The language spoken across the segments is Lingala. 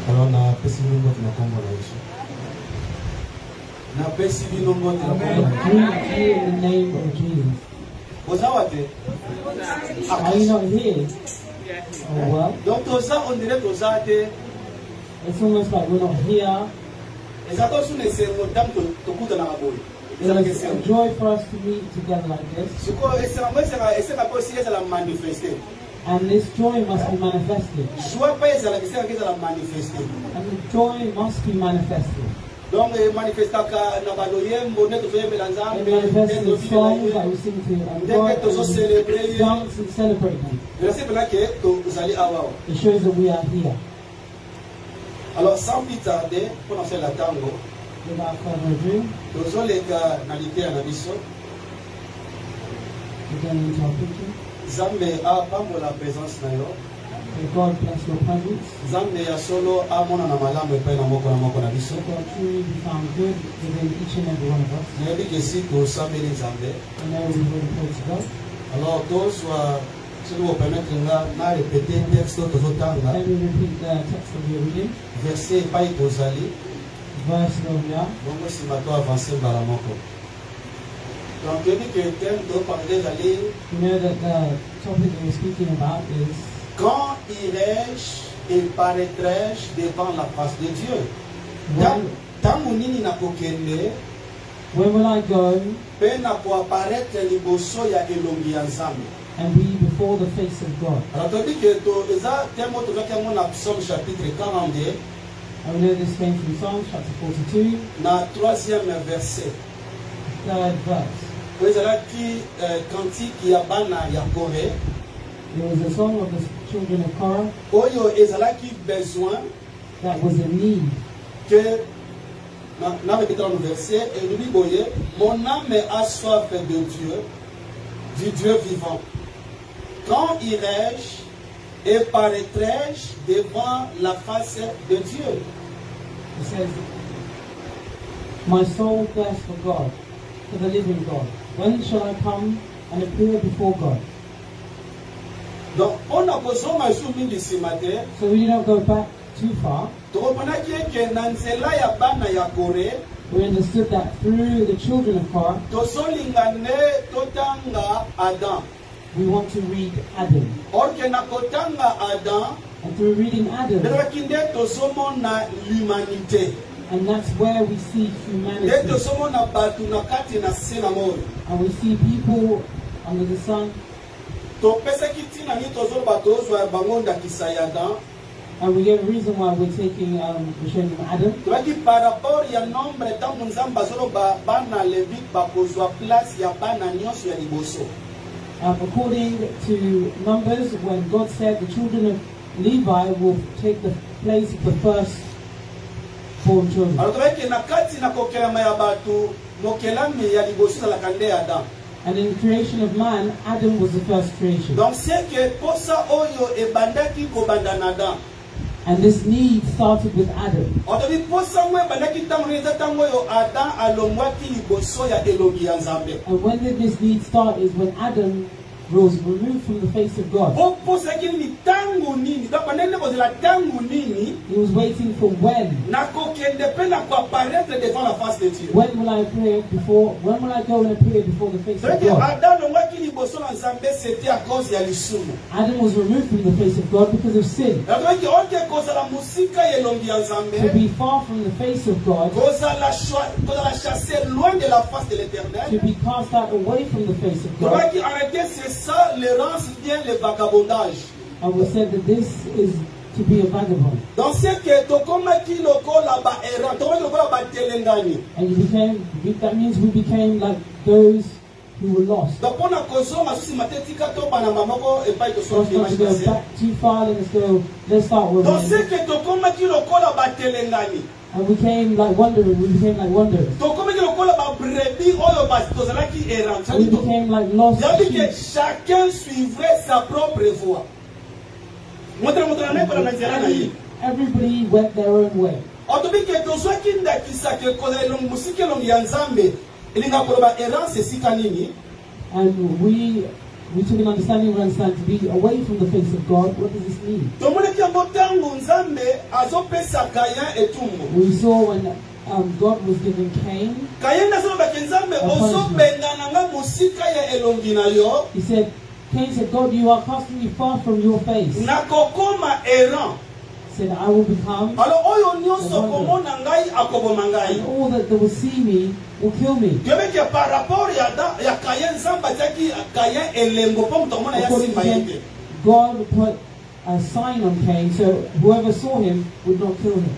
Alors na pesi binongo na kombo na Yesu. Na pesi binongo na kombo in the name of Jesus. Ozawate. Are you not here? Oh well. Donc toza on dirait toza te. It's almost like we're not here. It's a joy for us to meet together like this. And this joy must be manifested. And the joy must be manifested. It manifests in songs that we sing to and dance and celebrate Him. It shows that we are here. Alors sans plus tarder, pour lancer la tango, Zambe a pambo la présence na yo. God bless your presence. Zambe ya solo a mona na malamu epai na moko na biso. God truly be found good within each and every one of us. Nebi kesi ko sambeli Zambe. And now we will pray to God. Alors tous soit si vous permettez na répéter texte tozotanga. Let me repeat the text of your reading. Verset pai tozali. Verse Novia. Bongo si bato avancer mbala moko. Donc il dit que thème de parler d'aller. You know that the topic that we're speaking about is quand irai-je et paraîtrai-je devant la face de Dieu? Tangu nini nakokende? When will I go? Pe na ko apparaître liboso ya elongi ya Nzambe. And be before the face of God. Alors tu dis que to eza temo to zaki mon Psaume chapitre 42. And we know this came from Psalm chapter 42. Na 3e verset. Third verse. Ezalaki cantique ya bana ya Corée. There was a song of the children of Korah. Oyo ezalaki besoin. That was a need. Que na répéter le verset et lui boye, mon âme a soif de Dieu, du Dieu vivant. Quand irai-je et paraîtrai-je devant la face de Dieu? It says, my soul thirsts for God, for the living God. When shall I come and appear before God? Donc, on a besoin de soumis d'ici matin. So we don't go back too far. We understood that through the children of Korah, we want to read Adam. And through reading Adam, and that's where we see humanity. And we see people under the sun. And we get a reason why we're taking we're showing them Adam. According to Numbers, when God said the children of Levi will take the place of the first born children. And in the creation of man, Adam was the first creation. And this need started with Adam. And when did this need start? Is when Adam was removed from the face of God. He was waiting for when. When will I appear before? When will I go and appear before the face of God? Adam was removed from the face of God because of sin. To be far from the face of God, to be cast out away from the face of God. And we said that this is to be a vagabond. And you became, that means we became like those who were lost. Let's not go back too far, let's start with and we became like wanderers. We became like wanderers. And we became like lost sheep. Everybody went their own way. And we took an understanding to be away from the face of God. What does this mean? Nzambe azopesa Caïn et Tumbo. We saw when God was giving Cain Caïn azobaki Nzambe ozobenga nga musika ya elongi na yo. He said, Cain said, God, you are casting me far from your face. Nakokoma errant. He said, I will become. Alors oyo nyonso komona ngai akoboma ngai. And all that they will see me will kill me. Que par rapport ya Caïn Nzambe atiaki Caïn elengo po mutomona ya simba yeke. God put a sign on Cain, so whoever saw him would not kill him.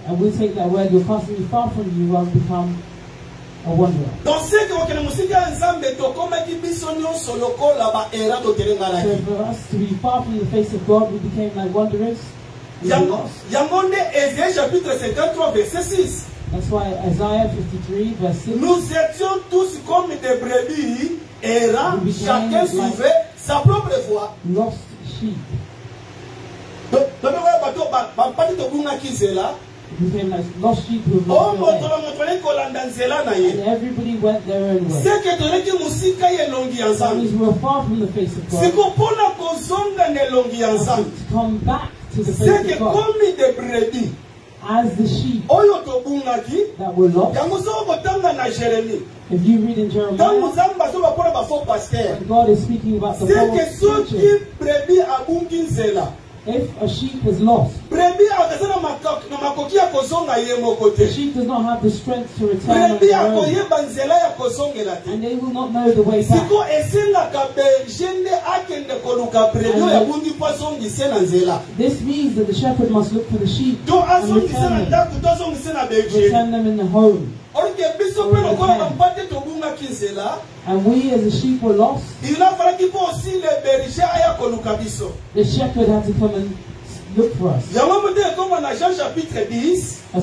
And we take that word, you're casting me far from you, I'll become a wanderer. So for us to be far from the face of God, we became like wanderers. That's why Isaiah 53 verse 6. Nous étions tous comme des brebis errants, chacun suivait sa propre voie. Lost sheep. We became like lost sheep who lost their way. And everybody went their own way. That means we were far from the face of God. To come back to the face of God. As the sheep that were lost. If you read in Jeremiah, when God is speaking about the false teacher, if a sheep is lost, the sheep does not have the strength to return on their own, and they will not know the way back. This means that the shepherd must look for the sheep and return them in the home. And we as a sheep were lost. The shepherd had to come and look for us. That's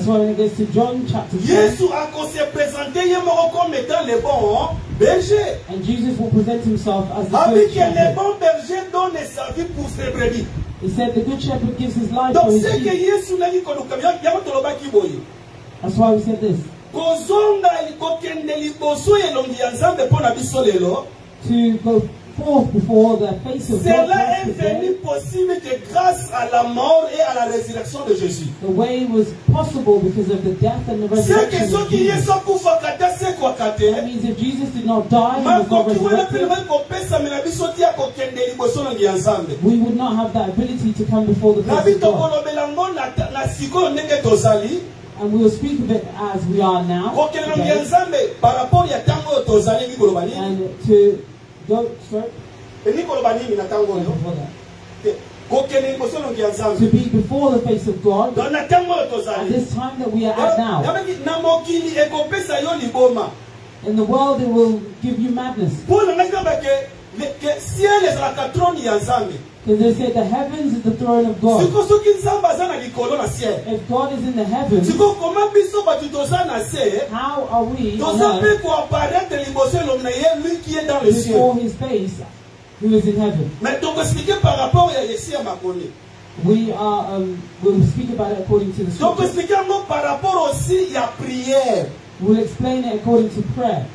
why when it gets to John chapter 10, and Jesus will present himself as the good shepherd. He said the good shepherd gives his life for his sheep. That's why we said this. To go forth before the face of God. Cela est venu possible grâce à la mort et à la résurrection de Jésus. The way was possible because of the death and the resurrection of Jesus. That means if Jesus did not die and was not resurrected, we would not have that ability to come before the face of God. And we will speak of it as we are now. Today. And to go straight. To be before the face of God at this time that we are at now. In the world it will give you madness. Because they say the heavens is the throne of God. If God is in the heavens, how are we on earth before his face who is in heaven? We are we'll speak about it according to the scripture. We'll explain it according to prayer.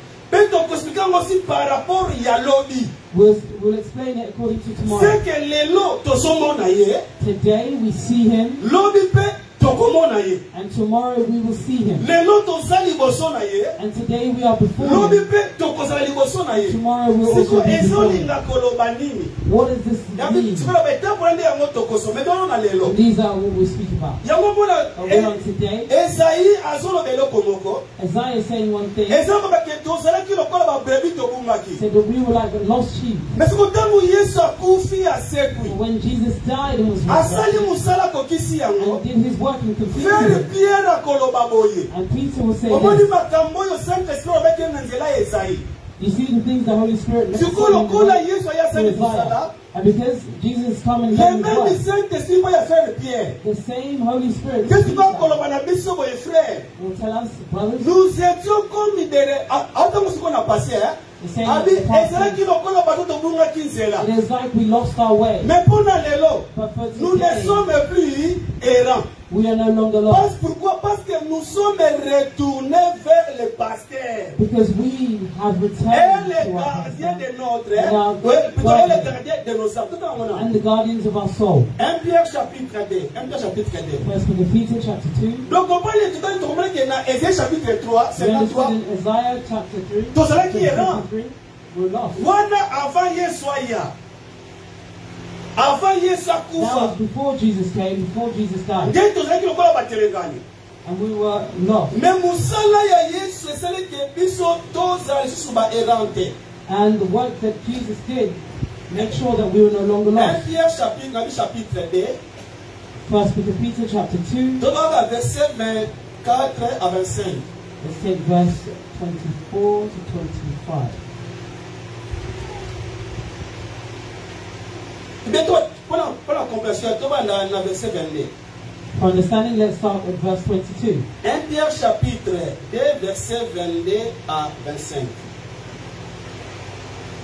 We'll explain it according to tomorrow. Today we see him, and tomorrow we will see him. And today we are before him. Tomorrow we will also be before him. What does this mean? These are what we speak about. Today, Isaiah is saying one thing. He said that we were like the lost sheep. But when Jesus died and was resurrected and did his work and completed it, and Peter will say this. You see the things the Holy Spirit makes and because Jesus is coming and done his work, the same Holy Spirit will tell us, brothers, it is like we lost our way. But for today, we are no longer lost. Because we have returned to our pastor. de nos âmes. Tout en mon âme. and the guardians of our soul. 1 Pierre chapitre 2. 1 Pierre chapitre 2. First Peter chapter 2. Donc, on parle de tout le monde qui est dans Ésaïe chapitre 3, We understand 53. in Isaiah chapter 3. Tout cela qui est là. 53, we're lost. Wana avant Yesoya. Avant Yesoya That was Koufa. before Jesus came, before Jesus died. Ngai tout cela qui lokola batelengani. And we were lost. Mais musala ya Yesu esali ke biso toza lisusu ba errante. And the work that Jesus did, make sure that we were no longer 1 lost. Pierre chapitre 2. First Peter chapter 2. Tout va verset 24 à 25. Let's take verse 24 to 25. Mais toi, pour la conversion, tu vas dans verset 22. For understanding, let's start at verse 22. 1 Pierre chapitre 2, verset 22 à 25.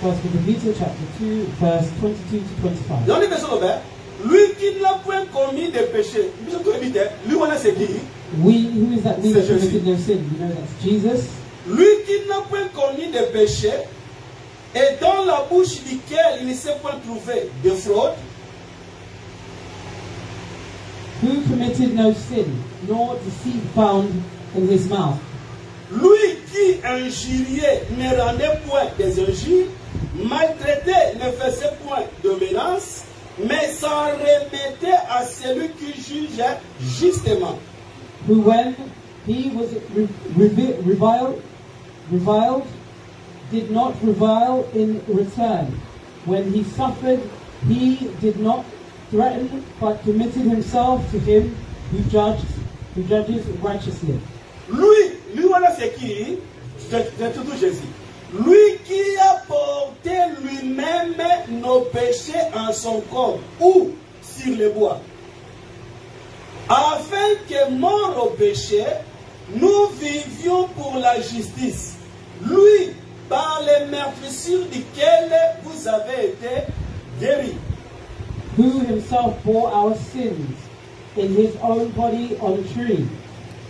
First Peter chapter 2, verse 22 to 25. Dans les versets ouverts, lui qui n'a point commis de péché, lui on a ce qui, Who is that we that C'est Jésus. committed no sin? You know that's Jesus. lui qui n'a point commis de péché, et dans la bouche duquel il ne s'est point trouvé de fraude, Who committed no sin, nor deceit found in his mouth. lui qui injuriait ne rendait point des injures, maltraitait ne faisait point de menaces, mais s'en remettait à celui qui juge justement. Who when he was reviled, did not revile in return. When he suffered, he did not threaten, but committed himself to him who judges righteously. Lui voilà ce qui, c'est tout Jésus. Lui qui a porté lui-même nos péchés en son corps ou sur le bois, afin que mort au péché, nous vivions pour la justice. Lui, par les meurtrissures duquel vous avez été guéris. Who himself bore our sins in his own body on a tree,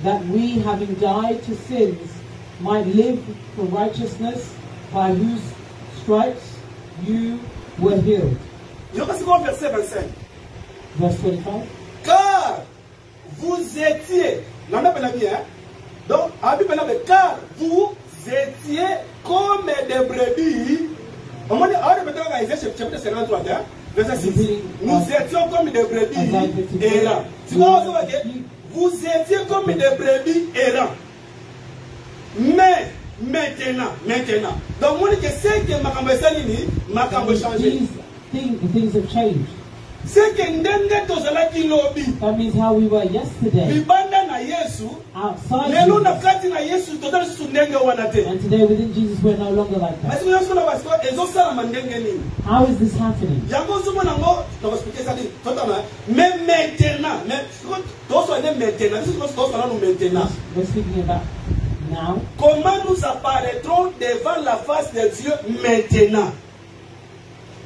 that we, having died to sins, might live for righteousness, by whose stripes you were healed. Je passe au verset 25. Verse 25. Car vous étiez, non, non, bien, donc, car vous étiez comme des brebis. On m'a dit, chapitre 53, verset 6. Nous étions comme des brebis errants. Tu vois, vous étiez comme des brebis errants. Mais, maintenant. Donc, on dit que c'est que ma cambe changé. Things have changed. C'est que ndenge tozala ki lobi. That means how we were yesterday. Libanda na Yesu. Outside Lelo na Jesus. kati na Yesu tozala su ndenge wana te. And today within Jesus we're no longer like that. Asi Yesu na basiko ezosala mandenge nini. How is this happening? Yango zomo nango na expliquer ça dit totama mais maintenant mais toso ne maintenant this toso na maintenant. We're speaking about now. Comment nous apparaîtrons devant la face de Dieu maintenant?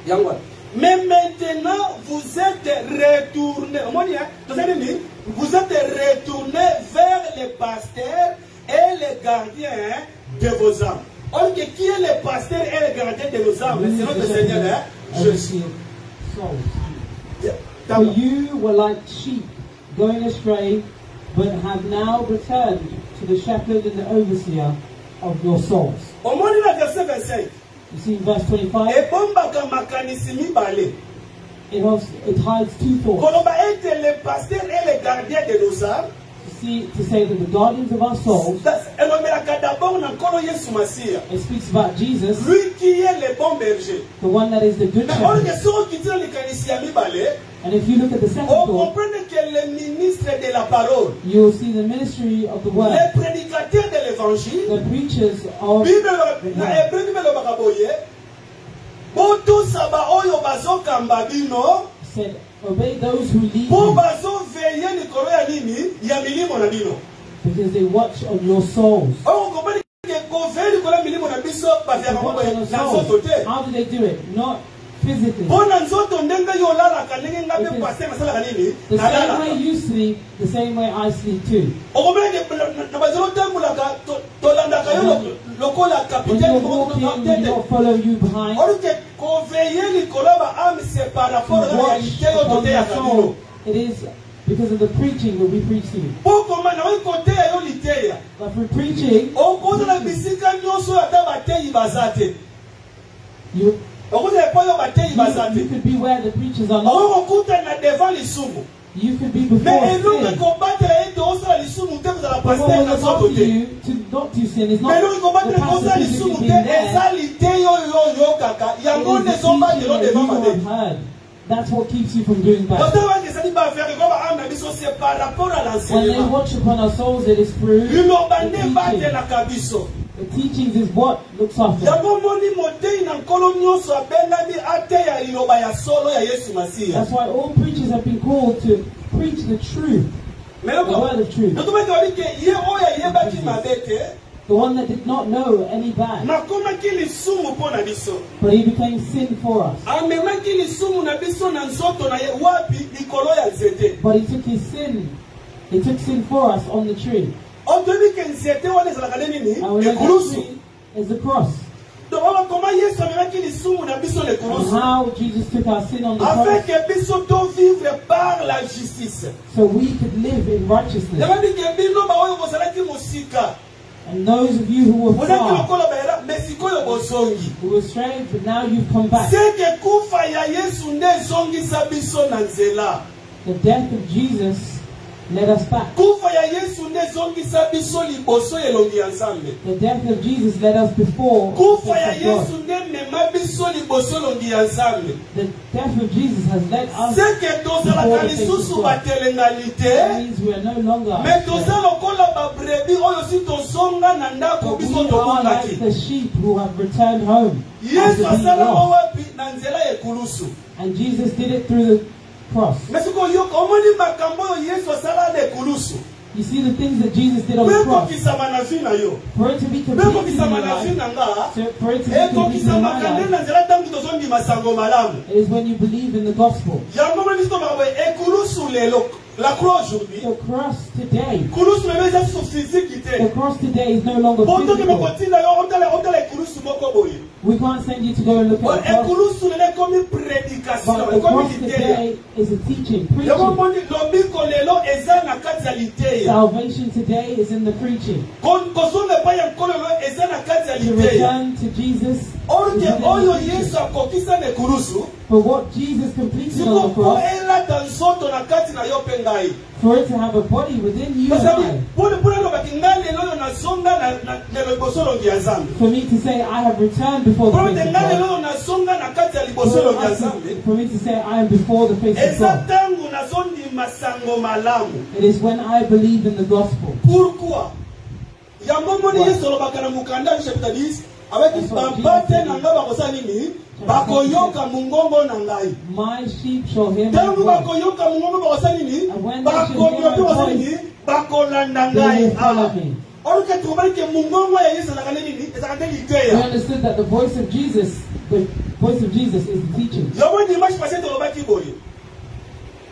Yango. Mais maintenant, vous êtes retournés. Vous êtes retournés vers les pasteurs et les gardiens de vos âmes. Ok, qui est le pasteur et le gardien de nos âmes? C'est notre Seigneur, Jésus. For you were like sheep going astray, but have now returned to the shepherd and the overseer of your souls. Au moins, il a verset 25. You see in verse 25, it hides two thoughts. Les pasteurs et les gardiens de nos âmes. To say that the guardians of our souls, it speaks about Jesus, lui qui est le bon berger. the one that is the good shepherd. And if you look at the second thought, you will see the ministry of the word, les prédicateurs de l'évangile, the preachers of the word. Said, obey those who lead you, because they watch on your souls. How do they do it? Not physically. The same way you sleep, the same way I sleep too. When you're walking, we don't follow you behind. c'est par rapport à la réalité upon your soul, it is because of the preaching that we preach to you. But for preaching, you could be where the preachers are not. You could be before sin. But what will allow you to not do sin is not the pastor physically being there. It is the teaching that you have heard. That's what keeps you from doing bad. When they watch upon our souls, it is through the teaching. The teachings is what looks after. That's why all preachers have been called to preach the truth. The word of truth. The one that did not know any bad. But he became sin for us. But he took his sin. He took sin for us on the tree. And the tree is the cross. And how Jesus took our sin on the cross. So we could live in righteousness. And those of you who were far, who were strange, but now you've come back. The death of Jesus led us back. The death of Jesus led us before the The death of Jesus has led us before the face of God. That means we are no longer but we are like the sheep who have returned home after being lost. And Jesus did it through the cross. You see the things that Jesus did on the cross. For it to be complete in your life, for it to be complete in my life, it is when you believe in the gospel. The cross today. The cross today is no longer physical. We can't send you to go and look at the cross. But the cross today is a teaching, preaching. Salvation today is in the preaching. To return to Jesus. For what Jesus completed on the cross, for it to have a body within you and I. For me to say I have returned before the face of God. For me to say I am before the face of God. It is when I believe in the gospel. My sheep shall hear my voice. And when they shall hear my voice, they will follow me. We understood that the voice of Jesus is the teaching.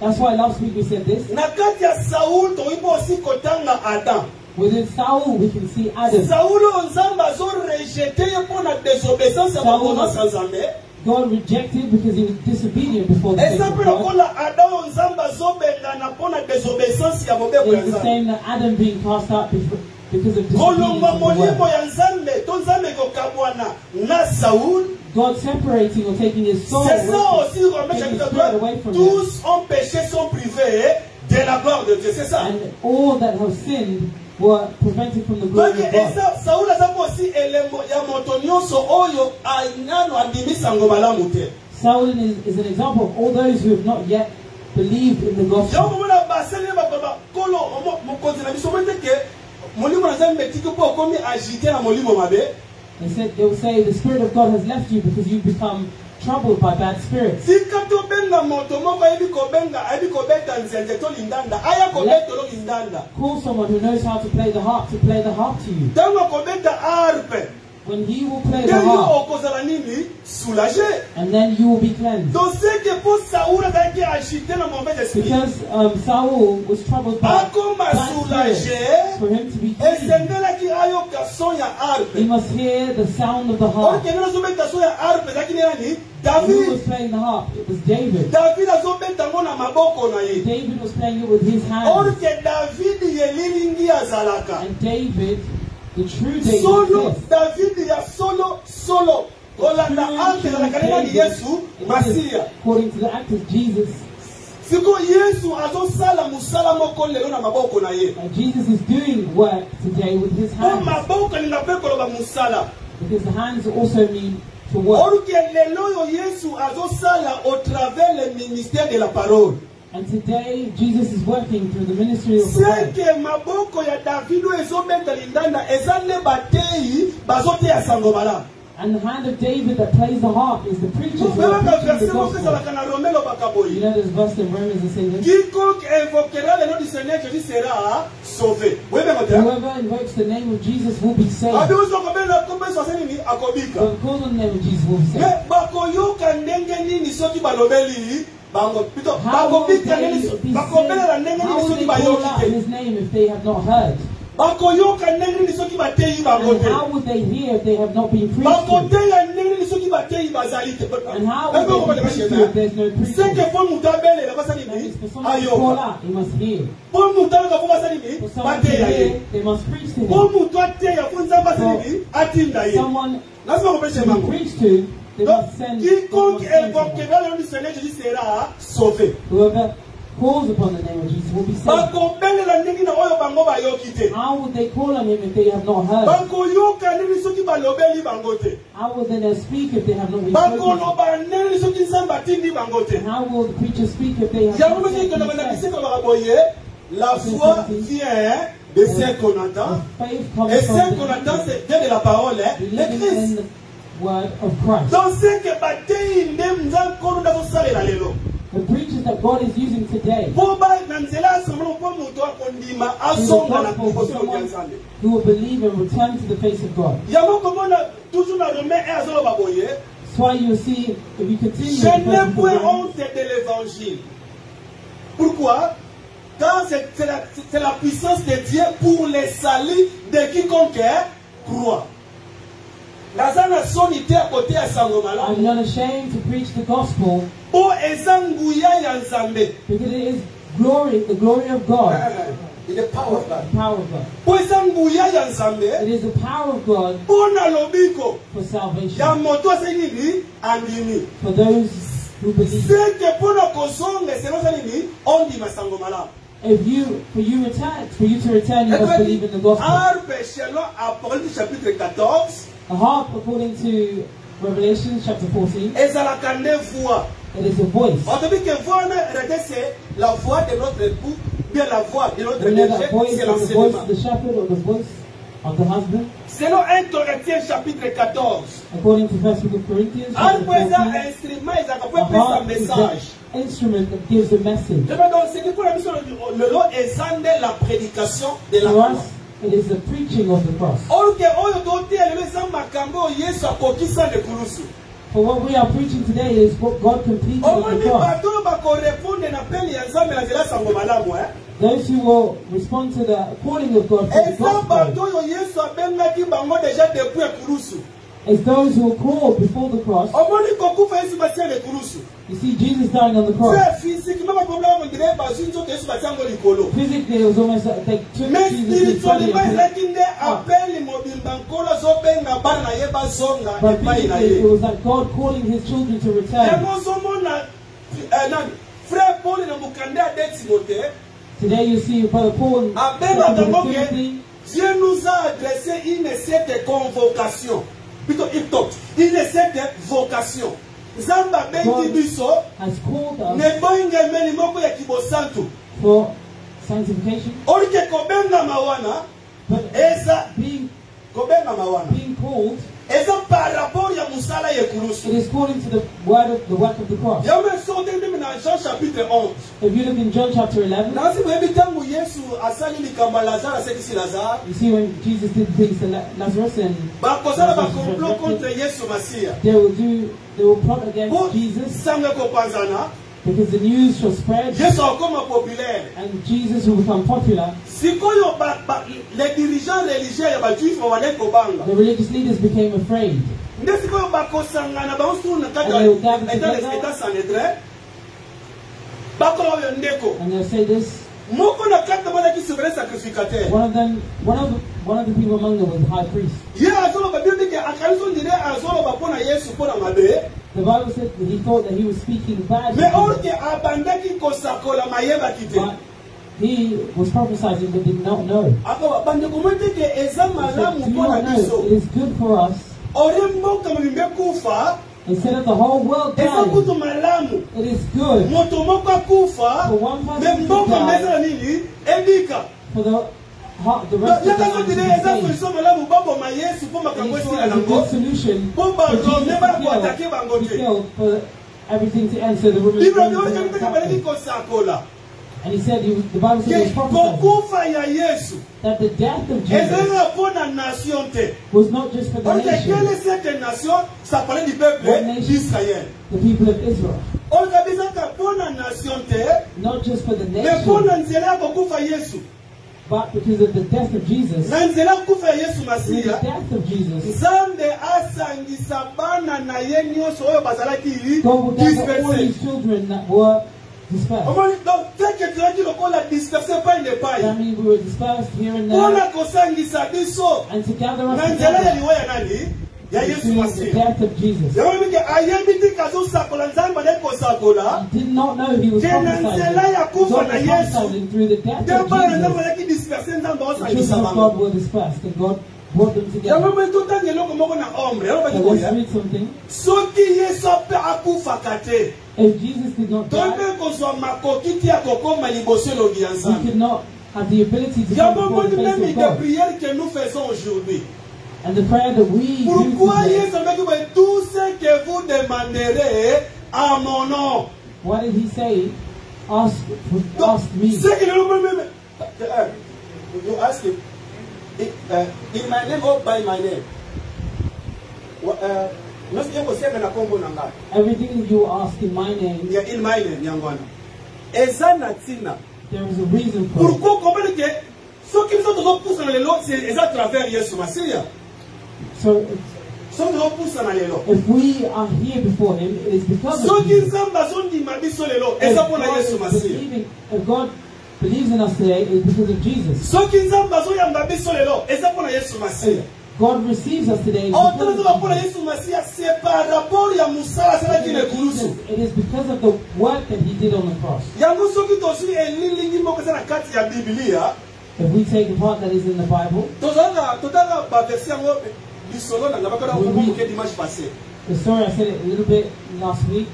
That's why last week we said this. Within Saul, we can see Adam. God rejected because he was disobedient before the face of God. It's the same that Adam being cast out because of disobedience of the word. God separating or taking his soul away, taking his spirit away from him. And all that have sinned were prevented from the glory of God. Saul is an example of all those who have not yet believed in the gospel. They will say the Spirit of God has left you because you've become troubled by bad spirits. Call someone who knows how to play the harp to you. when he will play nde the yo harp, okozala nini soulagé. and then you will be cleansed. Donc c'est que pour Saoul azalaki agité na mauvais esprit, Because Saul was troubled by akoma bad soulagé, spirits, for him to be cleansed, esengelaki ayoka son ya he harpe. must hear the sound of the harp. Orke ngena azobeta son ya harpe ezalaki nani? Who was David. playing the harp? It was David. David azobeta ngo na maboko na ye. David was playing it with his hands. Orke David yelilingi azalaka. And David, the true David, Solo exists. David ya solo. Kolanda ante ezalaka nani Yesu Masia. According to the act of Jesus, Siko Yesu azosala musala moko lelo na maboko na ye. Jesus is doing work today with his Po hands, maboko lingape koloba musala. because the hands also mean to work. Orke lelo yo Yesu azosala au travers le ministère de la parole. And today, Jesus is working through the ministry of the C'est word. que maboko ya David ezobeta lindanda ezane bateyi bazoteya sango malamu. And the hand of David that plays the harp is the preachers who are Tobelaka preaching the verset moko gospel. ezalaka na Rome lobaka boye. You know this verse in Romans that says this? Quiconque invoquera le nom du Seigneur Jésus sera sauvé. Oui, mais maintenant. Whoever invokes the name of Jesus will be saved. Abi uzo kobela kombe swaseni ni akobika. Whoever calls on the name of Jesus will be saved. Mais bakoyoka ndenge nini soki balobeli bango pito How will they bakobika nini be bakobela ndenge saved? How nini will soki they call out bayoki te. his name if they have not heard? Bakoyoka ndenge nini soki bateyi bango And te. how would they hear if they have not been preached to? Bakoteya ndenge nini soki bateyi bazali te. And how would they be preached to if there's no C'est preaching? que pour mutu abelela basali And ni it's for someone to call ayoka. out, he must hear. Pour mutu alaka po basali ni For someone to bateya ye. hear, they must preach to Pour him. mutu ateya po nzambe asali ni atinda ye. Someone Lazima kopeshe to mango. be preached to, they Donc, must send. quiconque God must send someone. invoquera le nom du Seigneur Jésus sera sauvé. Whoever calls upon the name of Jesus will be saved. Bakobelela ndenge na oyo bango bayoki te. How would they call on him if they have not heard? Bakoyoka ndenge soki balobeli bango te. How would they speak if they have not been spoken to? Bakoloba ndenge soki nzambe atindi bango te. And how will the preacher speak if they have Yango not mesi kona been bandakisi sent? kolobaka boye, la foi vient de ce qu'on entend. Faith comes Et ce from qu'on entend, c'est bien de la parole, de believing Christ. in the word of Christ. Donc c'est que bateyi nde nzakolo ndazosalela lelo. The preachers that God is using today, Po ba na nzela asambolo po moto akondima is the asonga na gospel for liboso ya someone nzambe. who will believe and return to the face of God. Yango komona toujours na Romain 1 azoloba boye. That's why you will see, if you continue Je with the n'ai verse point of Romans, honte de l'évangile. Pourquoi? Car c'est la puissance de Dieu pour le salut de quiconque croit. Lazana soni te à côté à sango I'm malamu. not ashamed to preach the gospel Po ezanguya ya nzambe. because it is glory, the glory of God, Il est power of God. the power of God. Po ezanguya ya nzambe. It is the power of God Po na lobiko. for Ya salvation moto asenini andimi. for those who believe. C'est que pour na kozonga selon sanini ondi masango malamu. For you to return, you must believe in the gospel. Harpe selon Apocalypse chapitre 14. A harp, according to Revelation chapter 14, Ezalaka nde voix. it is a voice. On te dit que voix, c'est la voix de notre époux, bien la voix de notre We know berger, that voice c'est is the voice l'enseignement. of the shepherd or the voice of the husband. Selon 1 Corinthiens chapitre 14, According to 1 Corinthians chapter harpe est 14, un instrument, ils a ont fait un harp is message. the instrument that gives the message. Je vais donc, c'est que pour la mission, le lot est la prédication de la For croix. us, it is the preaching of the cross. Or que oyo dote le eza makambo Yesu akokisa le kulusu. For what we are preaching today is what God completed on Omoni the cross. bato bakorepondre na peli ya Nzambe na nzela sango malamu Those who will respond to the calling of God for the eza gospel bato oyo Yesu abengaki bango déjà depuis ekulusu. is those who are called before the cross. Omoni kokufa Yesu batia le kulusu. You see Jesus dying on the cross. Frère physiquement problème on dirait bazwi nzoto Yesu batia ngo likolo. Physically, it was almost like they took Mais Jesus' body spirituellement and ezalaki nde appeli mobimba nkolo azobenga bana na ye bazonga but epai na physically, it ye. was like God calling his children to return. Yango ozomona nani frère Paul na mokanda ya de Timothée Today, you see Brother Paul abengaka talking ngo to ke Timothy. Dieu nous a adressé une cette convocation. Plutôt une cette vocation. Zamba bengi God biso has called us ne boinga meli moko ya kibosantu. for sanctification, Orike kobenga mawana but eza being kobenga mawana. called, Eza par rapport ya musala ya it kulusu. is according to the work of the cross. Yame sote ndimi dans Jean chapitre 11. If you look in John chapter 11, you see when Jesus did things to Lazarus and they will plot against Jesus because the news shall spread and Jesus will become popular. The religious leaders became afraid. And they will gather together and they'll say this. One of the people among them was the high priest. The Bible said that he thought that he was speaking badly. But he was prophesying but did not know. He said, do you not know it is good for us instead of the whole world dying, it is good for one person to die for the rest of the world to be saved. And he saw it as a good solution for Jesus to be killed for everything to end so the women and he said, the Bible said he was prophesying that the death of Jesus was not just for the nation. What nation? The people of Israel. Not just for the nation, but because of the death of Jesus. Through the death of Jesus, God will gather all these children that were dispersed. That means we were dispersed here and there. And to gather us together to the death of Jesus. He did not know he was prophesying. God was prophesying through the death of Jesus. The children of God were dispersed and God brought them together. So let's read something. If Jesus did not die, he could not have the ability to come before the face of God. And the prayer that we do today, what did he say? Ask me. You ask him, in my name or by my name? Everything you ask in my name, yeah, in my name, young one. there is a reason for it. So if we are here before him, it is because of Jesus. If God believes in us today, it is because of Jesus. God receives us today. It is because of the work that he did on the cross. If we take the part that is in the Bible, the story I said it a little bit last week.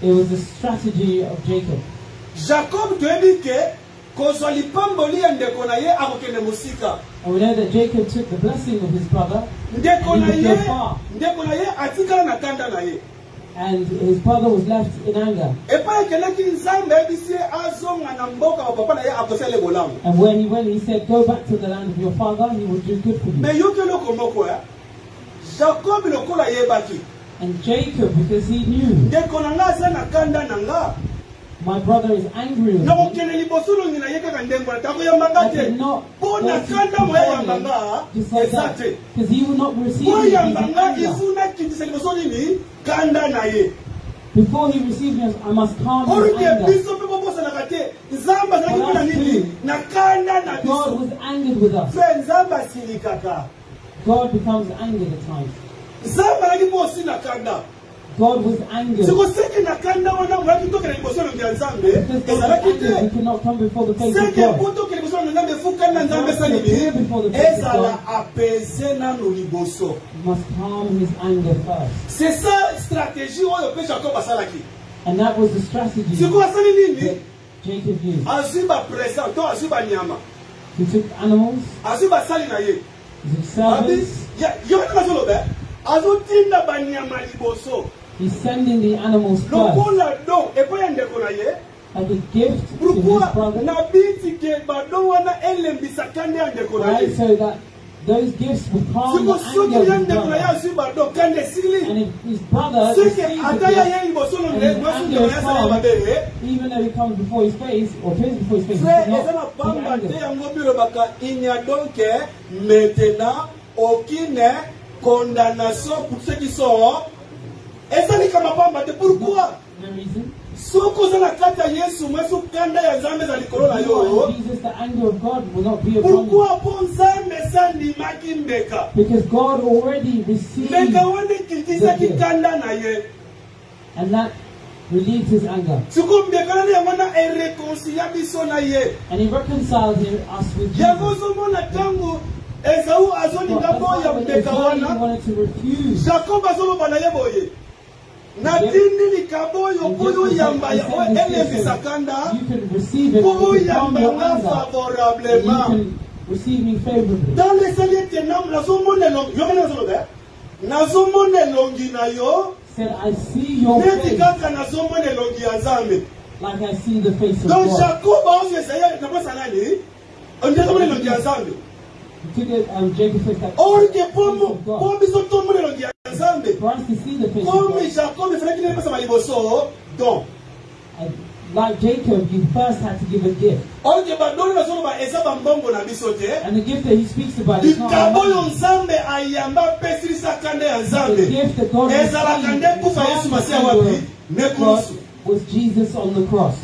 It was the strategy of Jacob. Jacob and we know that Jacob took the blessing of his brother and he would go far. And his brother was left in anger. And when he went, he said, go back to the land of your father, he will do good for you. And Jacob, because he knew, my brother is angry with me, I cannot go just like that, because he will not receive me in anger. Before he receives me, I must calm his anger. God was angered with us. God becomes angered at times. God was angered. Because God was angered, we cannot come before the face of God. Before the face of God, we must calm his anger first. And that was the strategy that Jacob used. He took animals, he took servants. azotinda banyama liboso. He's sending the animals first. Lokola do epoya ndeko na ye. Like a gift to his brother. Right, so that those gifts will calm the anger of his brother. And if his brother receives the gift, and his anger is calmed, even though he comes before his face, or appears before his face, he does not be angry. Il n'y a donc maintenant aucune condamnation pour ceux qui sont. Et ça n'est pas pourquoi? No reason. Jesus, the anger of God will not be upon you. Because God already received the gift, and that relieves his anger. And he reconciled us with Jesus. Wanted to refuse. You can receive it, you can receive me favorably. Dans les said, I see your face like I see the face of God. Jacob says that for us to see the face of God, like Jacob, you first had to give a gift. And the gift that he speaks about is not the gift that God received was Jesus on the cross.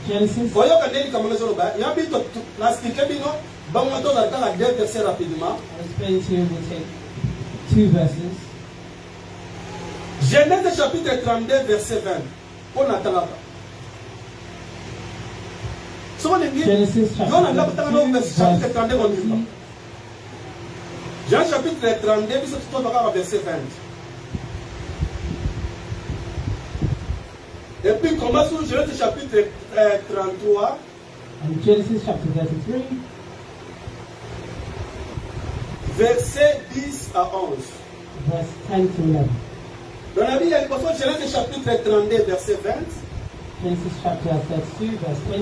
Genesis. I'll explain to you, we'll take 2 verses. Genèse chapitre 32 verset 20. Genesis chapitre 32 Jean chapitre 32 verset 20. Et puis commence sur Genèse chapitre 33. And Genesis chapter 33. Verset 10 à 11. Verse 10 to 11. Dans la Bible, il y a une portion de Genèse chapitre 32 verset 20. Genesis chapter 32 verse 20.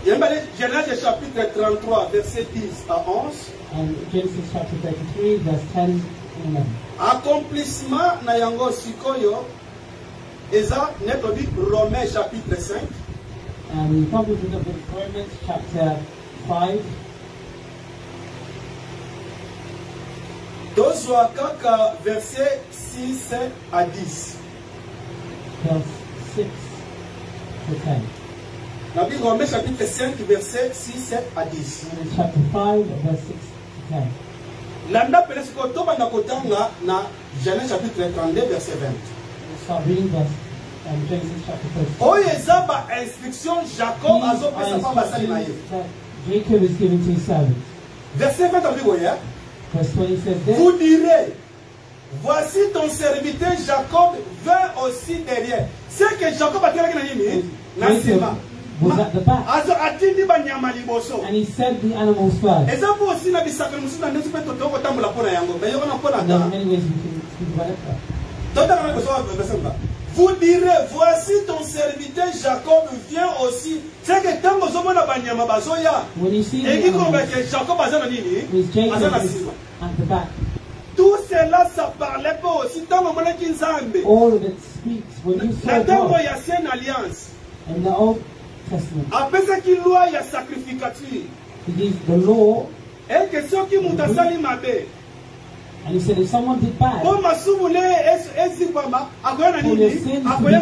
Il y a Genèse chapitre 33 verset 10 à 11. And Genesis chapter 33 verse 10 and 11. Accomplissement na yango sikoyo. Eza nekobi Romains chapitre 5. And probably the book of Romans chapter 5. Dozwa kaka verset 6 à 10. Verse 6 to 10. La Bible Romains chapitre 5 verset 6 à 10. Romans chapter 5 verse 6 to 10. Landa pelesiko toba na kotanga na Genèse chapitre 32 verset 20. Start reading verse Genesis chapter 32. Oh yezaba instruction Jacob azopesa pa basali na ye. Jacob is given to his servants. Verset 20 on dit voyez. Verse 20 says this. Vous direz, voici ton serviteur Jacob vint aussi derrière. C'est que Jacob a tiré nini? Jacob was at the back. Azo atindi banyama liboso. And he sent the animals first. Ezapo aussi na bisaka musu na ndesu peto toko tambula pona yango. Mais yoko na pona There are many ways we can speak about it. Vous direz, voici ton serviteur Jacob vient aussi. C'est que tant que sommes na banyama bazoya. When you see et qui convainc Jacob azana nini? Azana sima. At the back. Tout cela ça parlait pas aussi tant que mona kinzambe. All of it speaks when you saw la tango God. ya sainte alliance. In the Old Testament. Apesa ki loi ya sacrificature. He gives the law. Et que ceux qui mutasali mabe. And he said, if someone did bad, for your sins to be covered,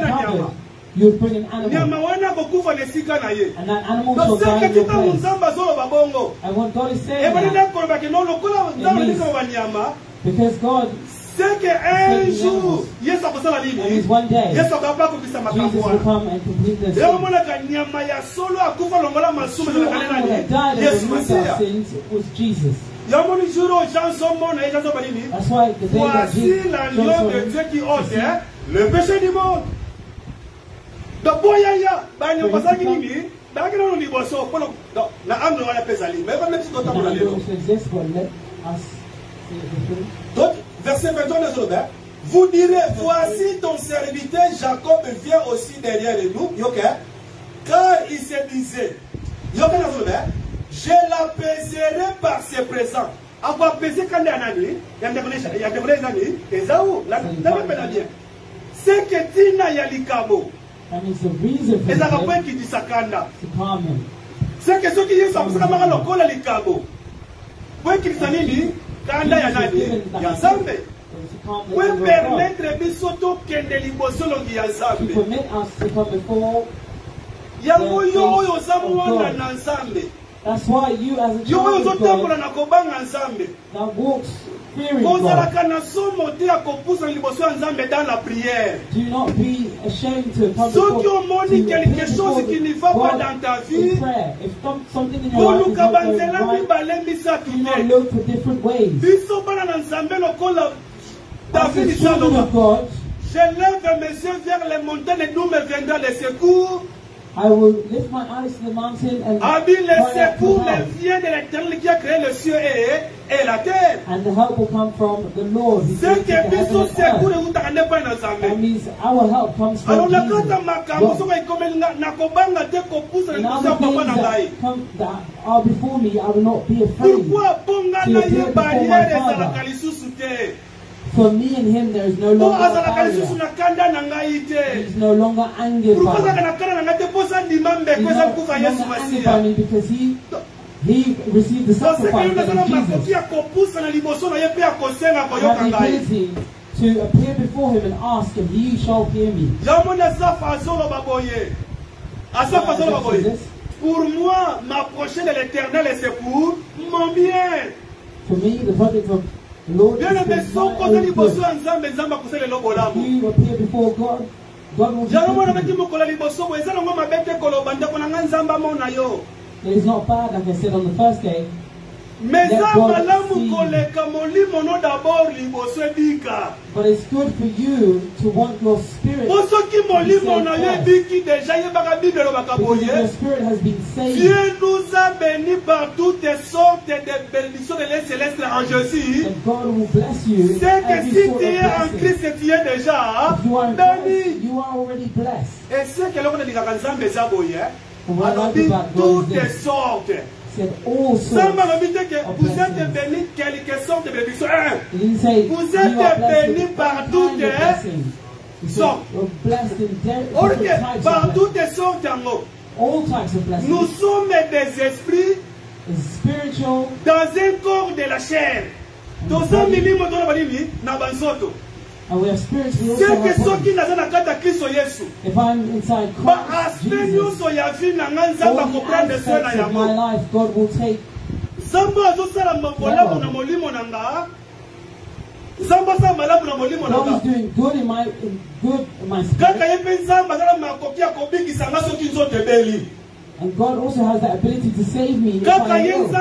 you would bring an animal. And that animal shall die in your place. And what God is saying now, because God said one day, Jesus will come and complete the sin. The animal that died and removed our sins was Jesus. That's why the day that Jesus Dans le liboso, na angle on appelle ça. Mais on a petit d'autant pour aller. Donc, verset 21 de vous direz, voici ton serviteur Jacob vient aussi derrière nous, car il se disait, je l'apaiserai par ses présents. À quoi apaiser quand il y a un année, il y a des années, et ça où, la bien. C'est que Tina Yalikamo, et ça va pas qui dit ça kanda. C'est que ceux qui disent ça, c'est comme un local à l'Ikabo. Pour qu'ils s'en aient kanda yanani, Yazambe. Pour permettre bisoto kende liboso longi Yazambe. Yango yo yo zamwana na Nzambe. That's why you as a child of God that walks fearing God, do not be ashamed to come before quelque chose qui ne va pas dans ta vie. If something in your life is not going right, do not look for different ways. As a children of God, je lève mes yeux vers les montagnes d'où me viendra le secours. I will lift my eyes to the mountain and and the help will come from the Lord. That means our help comes from Jesus. And other things that are before me, I will not be afraid to appear before my Father. For me and him, there is no longer a barrier. He is no longer angered by me. He's not longer angered by me because he received the sacrifice of Jesus. I have the ability to appear before him and ask, and he shall hear me. Pour moi, m'approcher de l'Éternel et c'est pour mon bien. For me, the project of Lord, bien aimé, son côté liboso nzambe nzamba kusele lobo lamu. You appear before God. God will. Jalo mwana beti mukola liboso bo ezala ngoma bete koloba ndako na nzamba mona yo. It is not bad, like I said on the first day. Mais nzamba lamu koleka molimo no d'abord liboso ebika. But it's good for you to want your spirit. Boso ki molimo na yo ebiki déjà yebaka Bible lo bakaboye. Your spirit has been saved. Dieu nous a bénis par toutes sortes de bénédictions de l'Est céleste en Jésus. And God will bless you. C'est que si tu es en Christ, tu es déjà béni. You are already blessed. Et c'est que l'on dit que Nzambe zaboye. Alors dit toutes sortes. Said all sorts vous êtes bénis quelque sorte de bénédiction. Vous êtes bénis par toutes sortes. Par toutes sortes en haut. All types of blessings. Nous sommes des esprits spiritual dans un corps de la chair. Dans un minimum de la vie, na banzoto. And we have spirits. We also have bodies. If I'm inside Christ Jesus, all the aspects of my life, God will take. God is doing good in my spirit. And God also has that ability to save me if I am ill.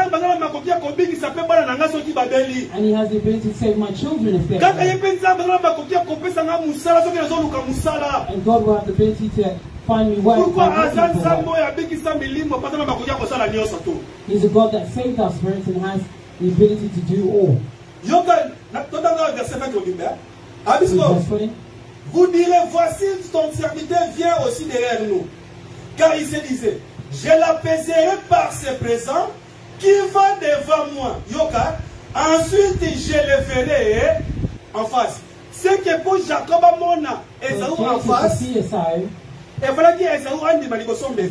And he has the ability to save my children if they're ill. And God will have the ability to find me work. He's a God that saved our spirits and has the ability to do all. Vous direz, voici ton serviteur vient aussi derrière nous. Car il se disait, je l'apaiserai par ses présents qui va devant moi. Yoka. Ensuite, je le ferai en face. C'est que pour Jacob, Mona, Esaü en face. Et voilà qui est Esaü en dimaliboson de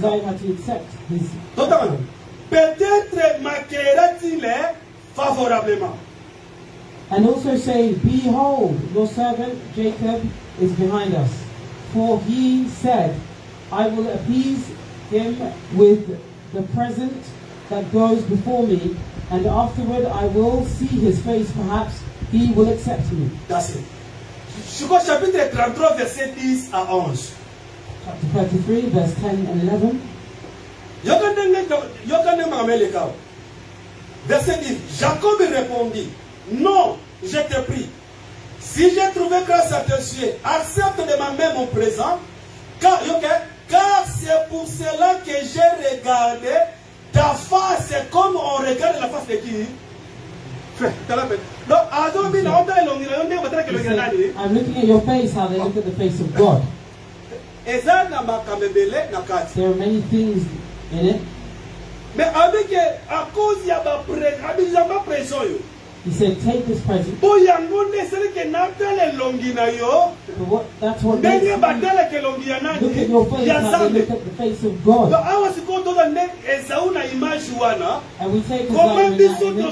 peut-être m'accueillera-t-il favorablement. And also say, behold, your servant Jacob is behind us. For he said, I will appease him with the present that goes before me, and afterward I will see his face, perhaps he will accept me. That's it. Chapitre 33, verset 10 à 11. Chapter 33, verse 10 and 11. Verset 10. Jacob répondit, non, je te prie, si j'ai trouvé grâce à tes yeux, accepte de ma main mon présent, car car c'est pour cela que j'ai regardé ta face comme on regarde la face de qui? Donc, He said, I'm looking at your face, how they look at the face of God. There are many things in it. Mais avec à cause il y a ma pression. He said, take this present. That's what makes me look at your face, how they look at the face of God. And we take Isaiah in that image,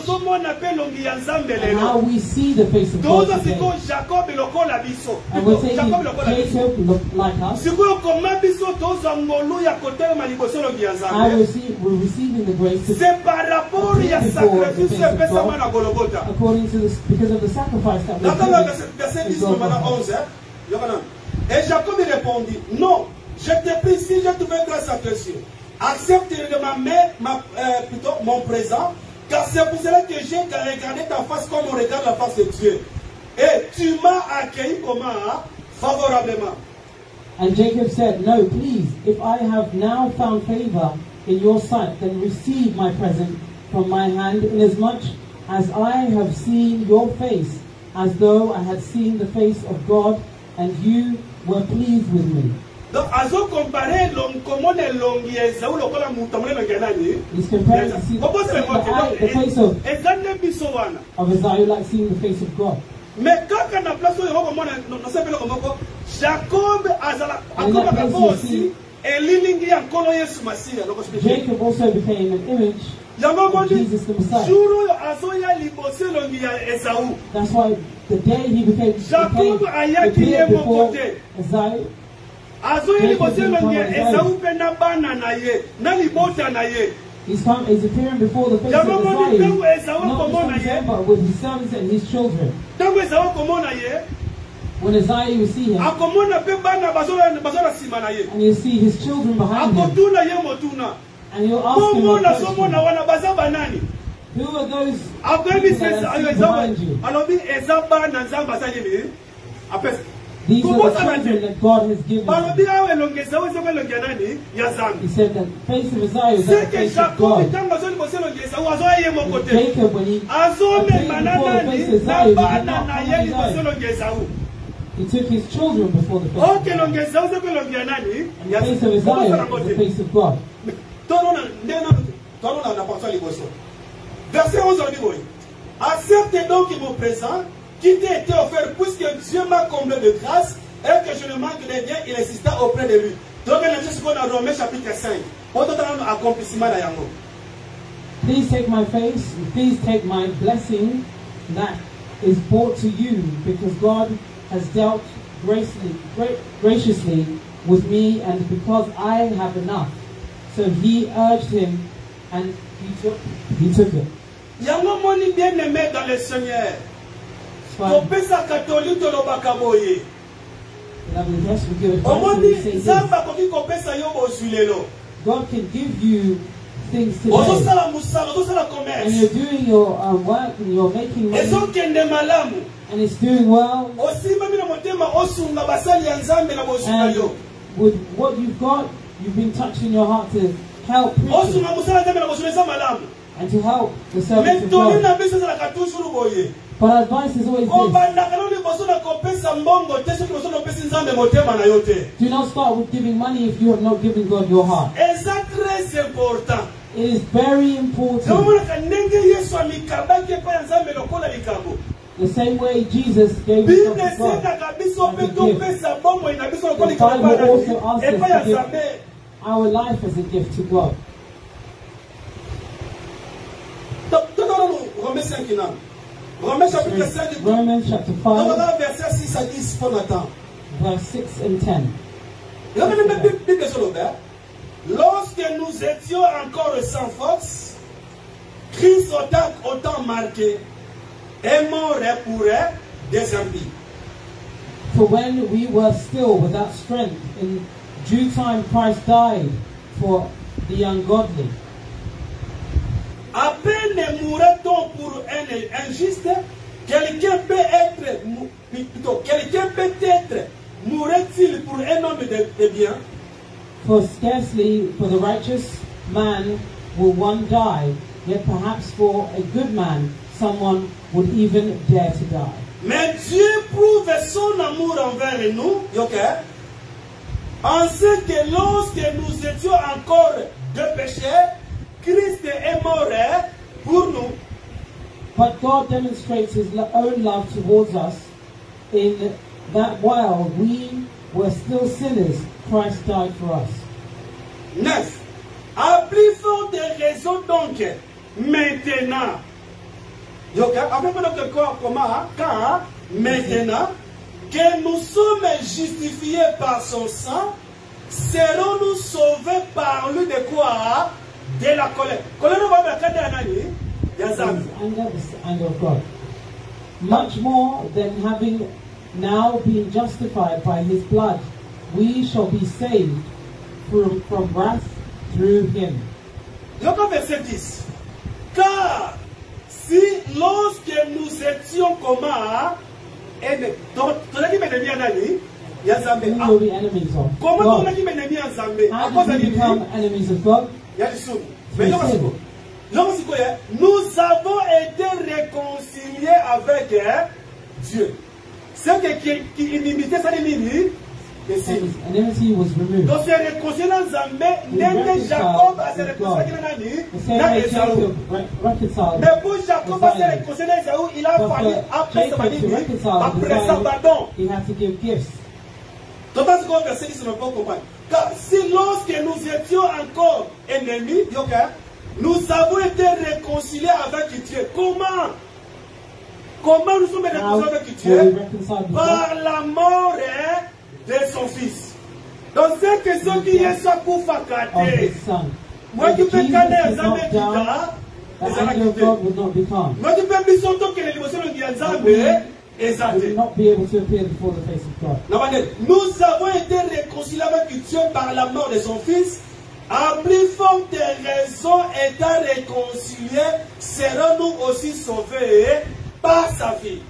and how we see the face of God today. And we're taking Jacob look like us. We're receiving the grace to before the face of God. According to this, because of the sacrifice that we did. Et Jacob lui répondit, non, je te prie, si je trouve grâce à tes yeux, accepte de mon présent, car c'est pour cela que j'ai regardé ta face comme on regarde la face de Dieu. Et tu m'as accueilli comment? Favorablement. And Jacob said, no, please, if I have now found favor in your sight, then receive my present from my hand, inasmuch as I have seen your face, as though I had seen the face of God, and you were pleased with me. Donc, He's comparing to see the face of Isaiah like seeing the face of God. Mais quand on a placé Jacob a aussi Jacob also became an image of Jesus the Messiah. That's why the day he became appeared before Isaiah, he's appearing before the face of Isaiah, not his sons, but with his sons and his children. When Isaiah will see him, and you'll see his children behind him, and you'll ask him a question, who are those that are behind you? These are the children that God has given you. He said that the face of Isaiah is like the face of God. Jacob, when he appeared before the face of Isaiah, he did not come on Isaiah. He took his children before the face of God. And the face of Isaiah is the face of God. Verset 11. Accepte donc mon présent qui t'a été offert, puisque Dieu m'a comblé de grâce et que je ne manque de rien, il insista auprès de lui. Donc, c'est ce qu'on a Romains chapitre 5. Please take my face, please take my blessing that is brought to you, because God has dealt graciously with me, and because I have enough. So he urged him, and he took it. Yango moni bien aimé dans le Seigneur. Kopesa catholique to lobaka boye. God can give you things today, and you're doing your work, and you're making money, and it's doing well, and with what you've got, you've been touching your heart to help preaching, and to help the servants of God. But advice is always this: do not start with giving money if you have not given God your heart. It is very important. The same way Jesus gave himself to God, the Bible also asks us to give our life as a gift to God. Romains chapitre 5, Romans chapter 5, verset 6 à 10 pour Nathan. verse 6 and 10. Lorsque nous étions encore sans force, Christ autant marqué et mort pour des impies. For when we were still without strength, in due time Christ died for the ungodly. À peine mourrait-on pour un injuste, quelqu'un peut-être mourrait-il pour un homme de bien? For scarcely for the righteous man will one die, yet perhaps for a good man someone would even dare to die. Mais Dieu prouve son amour envers nous, okay? En ce que lorsque nous étions encore de péché, Christ est mort pour nous. But God demonstrates his own love towards us in that while we were still sinners, Christ died for us. 9. À plus forte raison donc, maintenant, car maintenant que nous sommes justifiés par son sang, serons-nous sauvés par lui de quoi? De la colère. Anger of God. Much more than having now been justified by his blood, we shall be saved from wrath through him. Donc verset 10. Car si lorsque nous étions comment We will be enemies of God. How did we become enemies of God? Nous avons été réconciliés avec Dieu. Ce qui inimité, ça dit enmity was removed. donc c'est réconcilié dans Zambé, Jacob a se réconcilié dans Esaü. Mais pour Jacob a se réconcilié dans Esaü, il a fallu après ça, pardon. He had to give gifts. Donc parce qu'on verset 10, on ne peut pas comprendre. Car si lorsque nous étions encore ennemis, nous avons été réconciliés avec Dieu. Comment? Comment nous sommes réconciliés avec Dieu? Par la mort de son fils. Donc c'est que ce qui est ça pour facate. Moi qui peux canner les amis qui moi qui peux me sentir que les émotions de will not be able to appear before the face of God. Nous avons été réconciliés avec Dieu par la mort de son fils. À plus forte raison, étant réconciliés, serons-nous aussi sauvés par sa vie.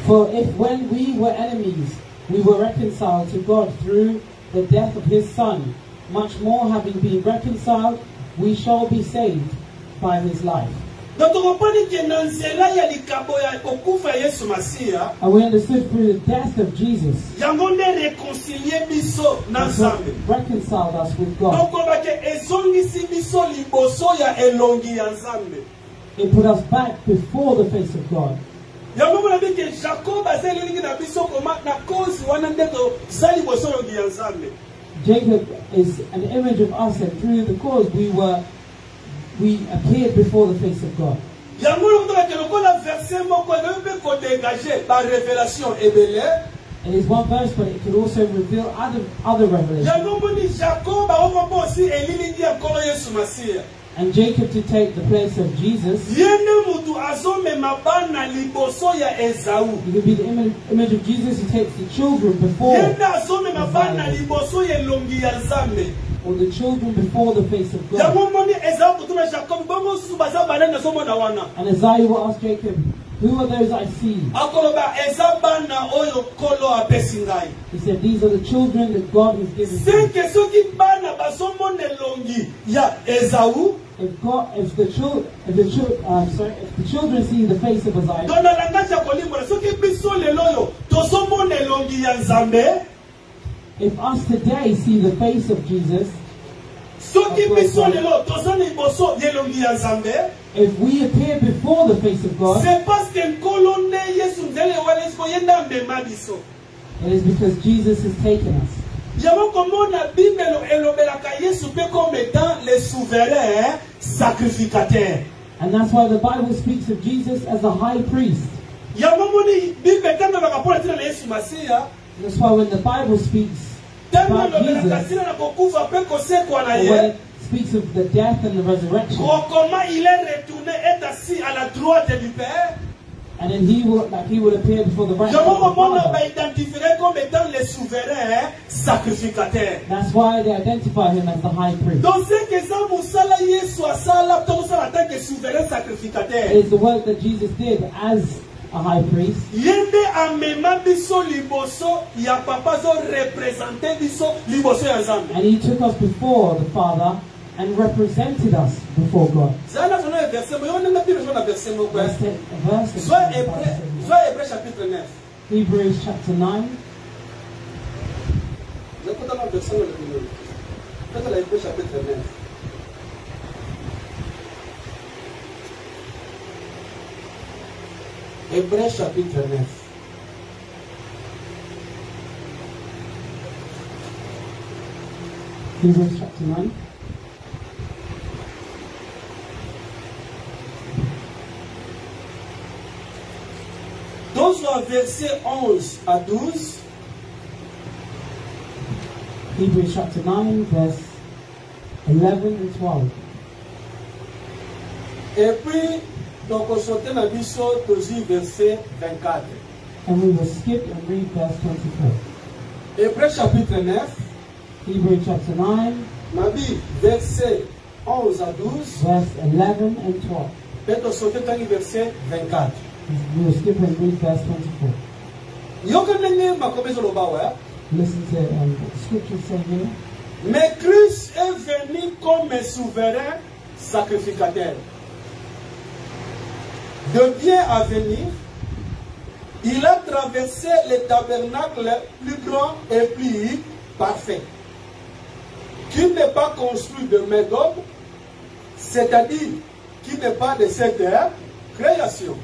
For if when we were enemies, we were reconciled to God through the death of his Son, much more having been reconciled, we shall be saved by his life. And we understood through the death of Jesus, reconciled us with God. It put us back before the face of God. Jacob is an image of us, and through the cause we appeared before the face of God. It is one verse, but it could also reveal other revelations. And Jacob to take the place of Jesus. He could be the image of Jesus who takes the children before or the children before the face of God. And Isaiah will ask Jacob, who are those I see? He said, these are the children that God has given me. If the children see the face of Isaiah, if us today see the face of Jesus, if we appear before the face of God, it is because Jesus has taken us. And that's why the Bible speaks of Jesus as a high priest. That's why when the Bible speaks about Jesus, or when it speaks of the death and the resurrection, and then he will appear before the right hand of the Father. That's why they identify him as the high priest. It is the work that Jesus did as a high priest. Yende amema biso liboso ya papa zo representer biso liboso ya Nzambe. And he took us before the Father and represented us before God. Zana zona verset mo yona na Bible zona verset mo kwa. Verse Soit Hébreux chapitre 9. Hebrews chapter 9. J'écoute dans le verset le premier. Peut-être la Hébreux chapitre 9. Hébreux chapitre 9. Hebrews chapter 9. Dans le verset 11 à 12. Hebrews chapter 9, verse 11 and 12. Et puis, donc on sautait dans le verset 24. And we will skip and read verse 24. Hébreux chapitre 9. Hebrews chapter 9, Nabi, verset 11 à 12. verse 11 and 12. Peut-être on sautait dans le verset 24. We will skip and read verse 24. Yokanenge makomezo lobawa. Listen to the scripture saying here. Mais Christ est venu comme un souverain sacrificateur. De bien à venir, il a traversé le tabernacle plus grand et plus parfait, qui n'est pas construit de main d'homme, c'est-à-dire qui n'est pas de cette création.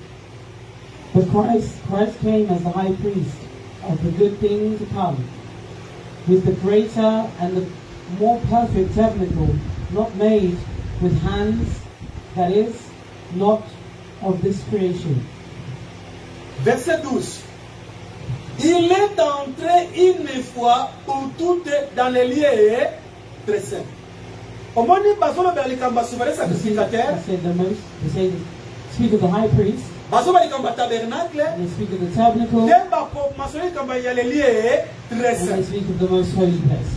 But Christ came as the high priest of the good thing to come, with the greater and the more perfect tabernacle, not made with hands, that is, not of this creation. Verset 12. Il est entré une fois pour toutes dans les lieux très saints. Au moment où Basolo Berlikamba souverain sacrificateur, They speak of the high priest, Basolo Berlikamba tabernacle, and they speak of the tabernacle, il y a les lieux très and they saints. speak of the most holy place.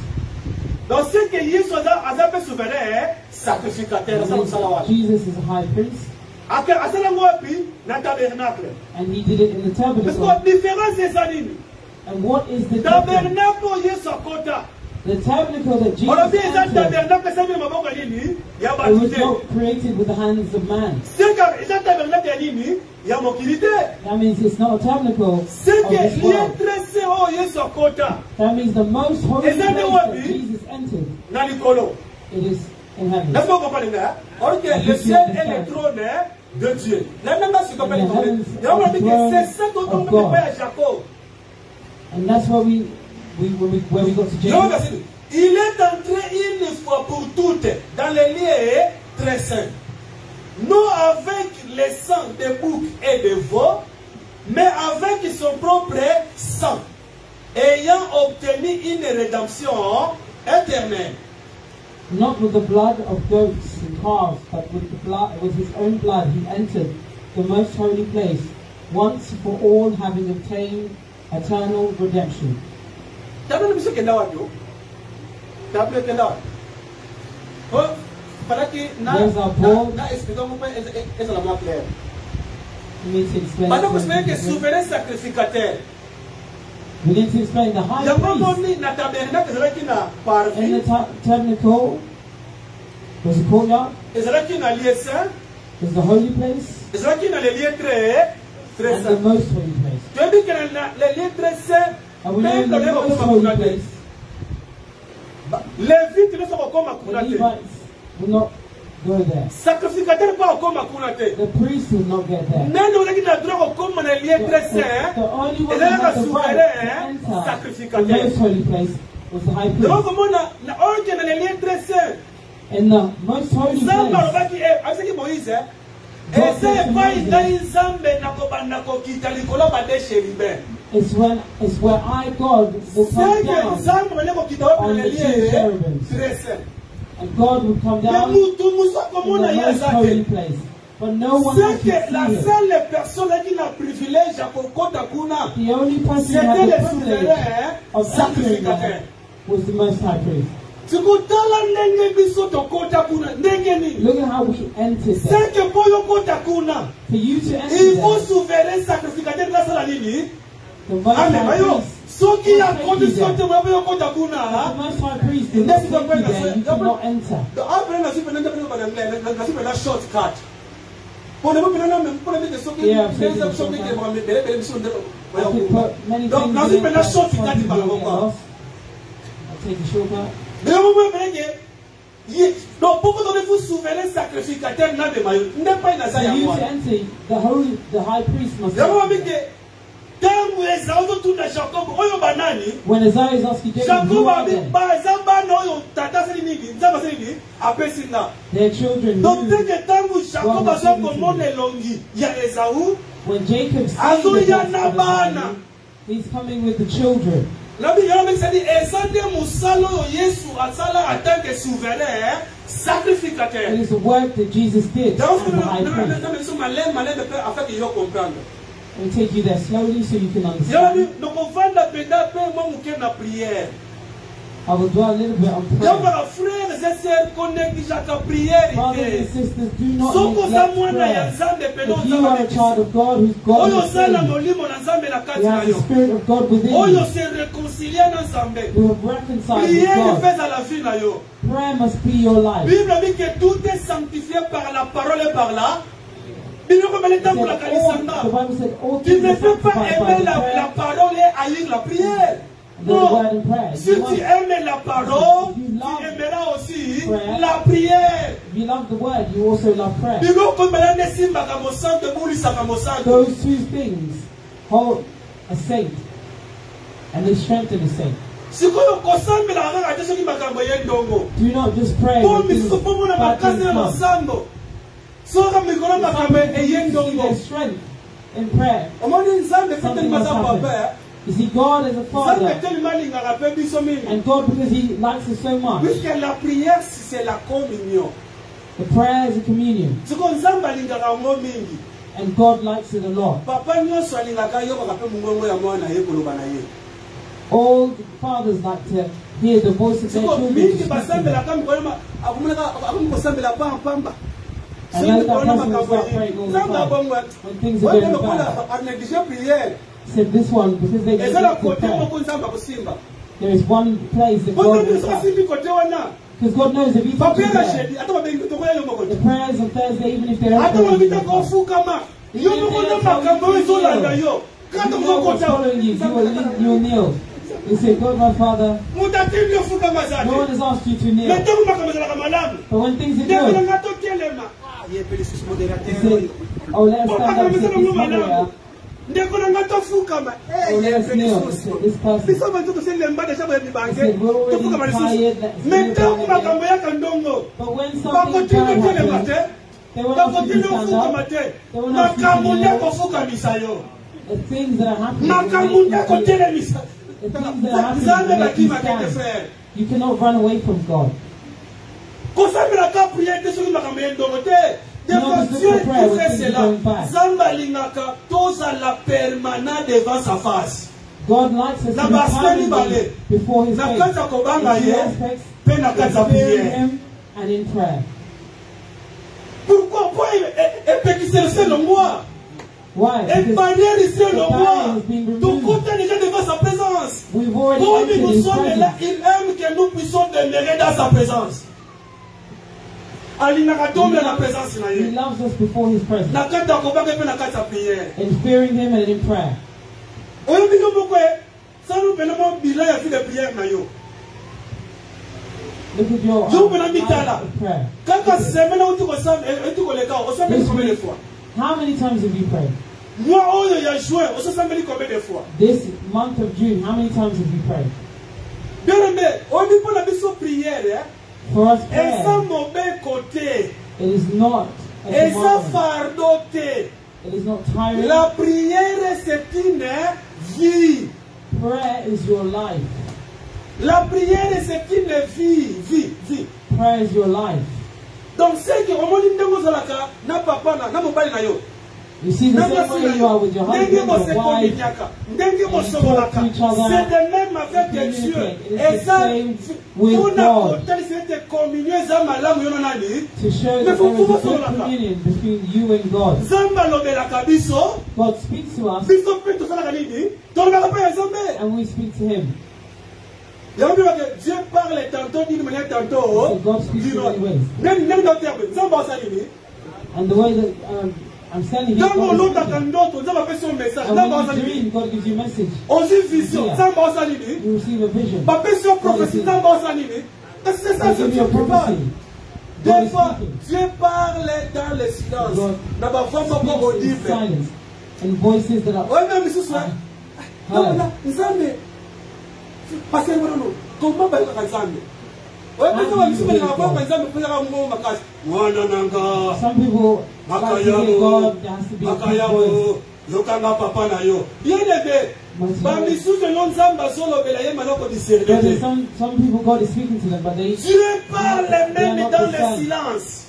Donc ce que Jésus a fait souverain sacrificateur, ça nous salawat. Jesus is a high priest, and he did it in the Parce tabernacle. que différence des animes. And what is the difference? Tabernacle Yesakota. The tabernacle that Jesus On a bien entered, tabernacle ça même maboko nini ya it was baptisé. not created with the hands of man. C'est que ça tabernacle ya nini ya mokilité. That means it's not a tabernacle of C'est que this lieu world. très saint oh Yesakota That means the most holy Is that place the that one? Jesus entered, na likolo. it is in heaven. N'est-ce pas comprendre là? Or que le ciel est le trône de Dieu. Là maintenant c'est comme il y a on dit que c'est ça dont on peut pas à Jacob. And that's where we got to Jacob. Il est entré une fois pour toutes dans les lieux très saints. Non avec le sang des boucs et des veaux, mais avec son propre sang, ayant obtenu une rédemption éternelle. Not with the blood of goats and calves, but with his own blood he entered the most holy place, once for all, having obtained eternal redemption. There's our Paul. We need to explain. We need to explain the high priest. In the tabernacle was a courtyard, was the holy place, and the most holy place. And we know in the most holy place, the Levites will not go there. The priest will not get there. The only one who had the right to enter the most holy place was the high priest. In the most holy place, it's where I, God, will come down on the two cherubims. And God would come down in the most holy place. But no one else could see him. The only person who had the privilege of entering there was the Most High Priest. Look at how we entered there. For you to enter there, sacrificateur grâce à la ligne. The Most High Priest. Ce qui a condition de The Most High Priest did not take you there. You cannot enter. Après, la suite, la shortcut. Pour le moment, pour les gens qui Yeah, I've seen the shortcut. I could put many things in Donc, it, la but shortcut, some il people va will get encore. lost. I'll take a shortcut. Mais au moment, donc, beaucoup d'entre vous souverain sacrificateur n'a de maillot. N'est pas une For assaille à you moi. to enter, the high priest must Le moment, enter. quand Esaú tourne Jacob, oyo banani. When Isaiah is asking Jacob, who Jacob are a dit, they? bah, Zamba no yo tata c'est nini, Zamba c'est nini, après singa. Their children Donc, knew. dès que tant Jacob a fait comme mon elongi, il y a Esaú. When Jacob sees Azu the ya death na of his bana. family, he's coming with the children. La Bible dit, Ezande Moussalo Yesu Asala en tant que souverain, sacrificateur. It is the work that Jesus did Donc, as the high priest. afin que je comprenne. I'll take you there slowly so you can Donc, understand. on va la prière. I will dwell a little bit on Donc, prayer. frères et sœurs, connectez chaque prière. Brothers and sisters, do not Soko neglect zamwana ya prayer. Nzambe peno If you are a child of God who's God Oyo is sala saved, molimo na Nzambe na kati you na have the yo. Spirit of God within Oyo you. se réconcilier na Nzambe. You have reconciled with Prière God. fait à la vie na yo. Prayer must be your life. Bible dit que tout est sanctifié par la parole et par là. Bible comme le It temps pour la said all- Kalisanda. The Bible said all Tu things ne are peux pas sanctified by aimer the la prayer parole et haïr la prière. and the Non. word and prayer. Si You tu must- aimes la parole, If you tu love aimeras aussi prayer, la prière. If you love the word, you also love prayer. Bible comme le simba comme santo bulisa comme santo. Those two things hold a saint and they strengthen a saint. Sikoyo kosambela kaka te soki makambo ye ndongo. Do not just pray Po when things, misusu po mona bad makasi things na come. losambo. Soka mikolo makambo eye You see ndongo. their strength in prayer. Omoni Nzambe pe Something telema must za happen. papa. You see, God is a Nzambe father, telema lingaka pe biso mingi. and God, because He likes us so much, Puisque la prière c'est la communion. the prayer is a communion, Siko Nzambe alingaka ngo mingi. and God likes it a lot. Papa nyonso alingaka yokaka pe mungongo ya mwana ye koloba na ye. All the fathers like to hear the voice of their Siko children to mingi speak to basambela them. kama kolema akumulaka kosambela pamba. And let that person start praying all the time. When things are going bad, said this one, because they neglected prayer. There is one place that God will touch. Because God knows if you touch the prayers of Thursday, even if they're open, even if no one's following you, you will kneel. You say, God, my Father, no one has asked you to kneel. But when things are good, you say, oh, let us stand up, sit this moderator. Oh, let us kneel. This person. I said, we're already tired, let's kneel down again. But when something bad happens, they won't ask you to stand up. They won't ask you to kneel. The things that are happening, the things that are happening make you stand. You cannot run away from God. God likes us to be permanently before His face. In two aspects, in fearing Him and in prayer. Why? Because the barrier has been removed. We've already entered His presence. Il aime que nous puissions demeurer dans sa présence. He loves us before His presence. In fearing Him and in prayer. Look at your life of prayer. How many times have you prayed? This month of June, how many times have you prayed? For us, prayer, it is not a commandment. It is not tiring. La prière, c'est une vie. Prayer is your life. La prière, c'est une vie. Prayer is your life. Donc, c'est que au moment où na papa na mobali na yo. You see the same way you are with your husband, your wife, and you talk to each other, c'est de même avec Dieu. Et ça, with God, cette communion, ça malamu yo nani. to show that there is a good communion between you and God. Zamba lobelaka biso. God speaks to us, Biso pe to sala nini? To na pa Nzambe. and we speak to Him. Dieu parle tantôt d'une manière tantôt. So God speaks in many ways. Même dans terme, Zamba salini. And the way that I'm standing here, Dans God l'autre is speaking. tantôt, Zamba fait son message. And Zamba when you salini. dream, God gives you a message. Aussi vision, Zamba salini. You receive a vision. Ba vision prophétie, Zamba salini. C'est ça God ce gives you a Dieu qui parle. prophecy. God Des is fois, speaking. Dieu parle dans le silence. God N'a pas vraiment speaks in audible. silence. And voices that are Ouais, même si c'est ça. Non, heard. là, Nzambe. Parce que non, comment va être Nzambe? Ouais, parce que si on va pas Nzambe, faut avoir un mot makasi. Wana nanga. Some people like to hear God, there has to be a deep voice. Makayabo. Yokanga papa na yo. Bien aimé. Ba misu de Nzambe solo bela ye maloko But discerner. there's some people God is speaking to them, but they Dieu parle they are même not dans le discerning. silence.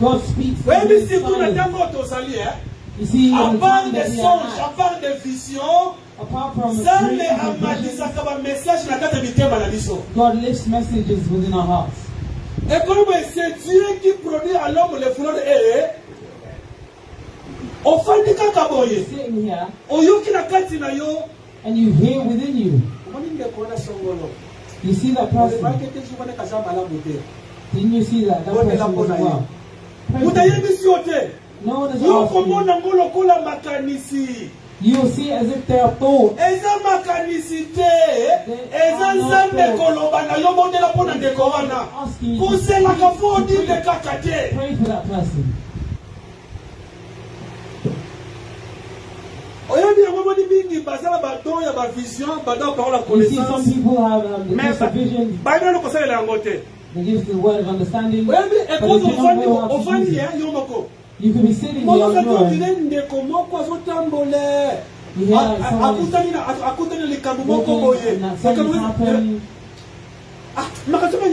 God speaks Ouais, in mais si tout le silence. temps sali, hein. You see, À in the part time des that we songes, are à part des visions, apart from Nzambe dreams and visions, amadisaka ba message na kati ya mitema na biso. God lifts messages within our hearts. Et comme c'est Dieu qui produit à l'homme les fleurs de haie, ofandi kaka boye, Sitting here, oyoki na kati na yo, and you hear within you. omoni ndeko wana songolo. You see that person. Olebaki te zubane kaza malamu te. Didn't you see that? That God person was elapona well. Pray for Muta him. yebisi yo te. No one has Yo asked you. komona ngo lokola makanisi. You will see as if they are thoughts. Eza makanisi te. Eza Nzambe koloba na yo mondela pona ndeko wana. Kuselaka fo odile kaka te. Pray for that person. Oyandi ya momoni mingi basala bato ya ba vision bada parole la You see, some connaissance. people have the gift of vision. Baina no kosalela yango te. They give the word of understanding. Oyandi But ekozo if you don't know how to ofandi use ya it, yo moko. you could be sitting here Mozo on ka your own. tondile ndeko moko azotambole. You hear like someone is Akutani likambo moko walking boye. and that something happened. Makasema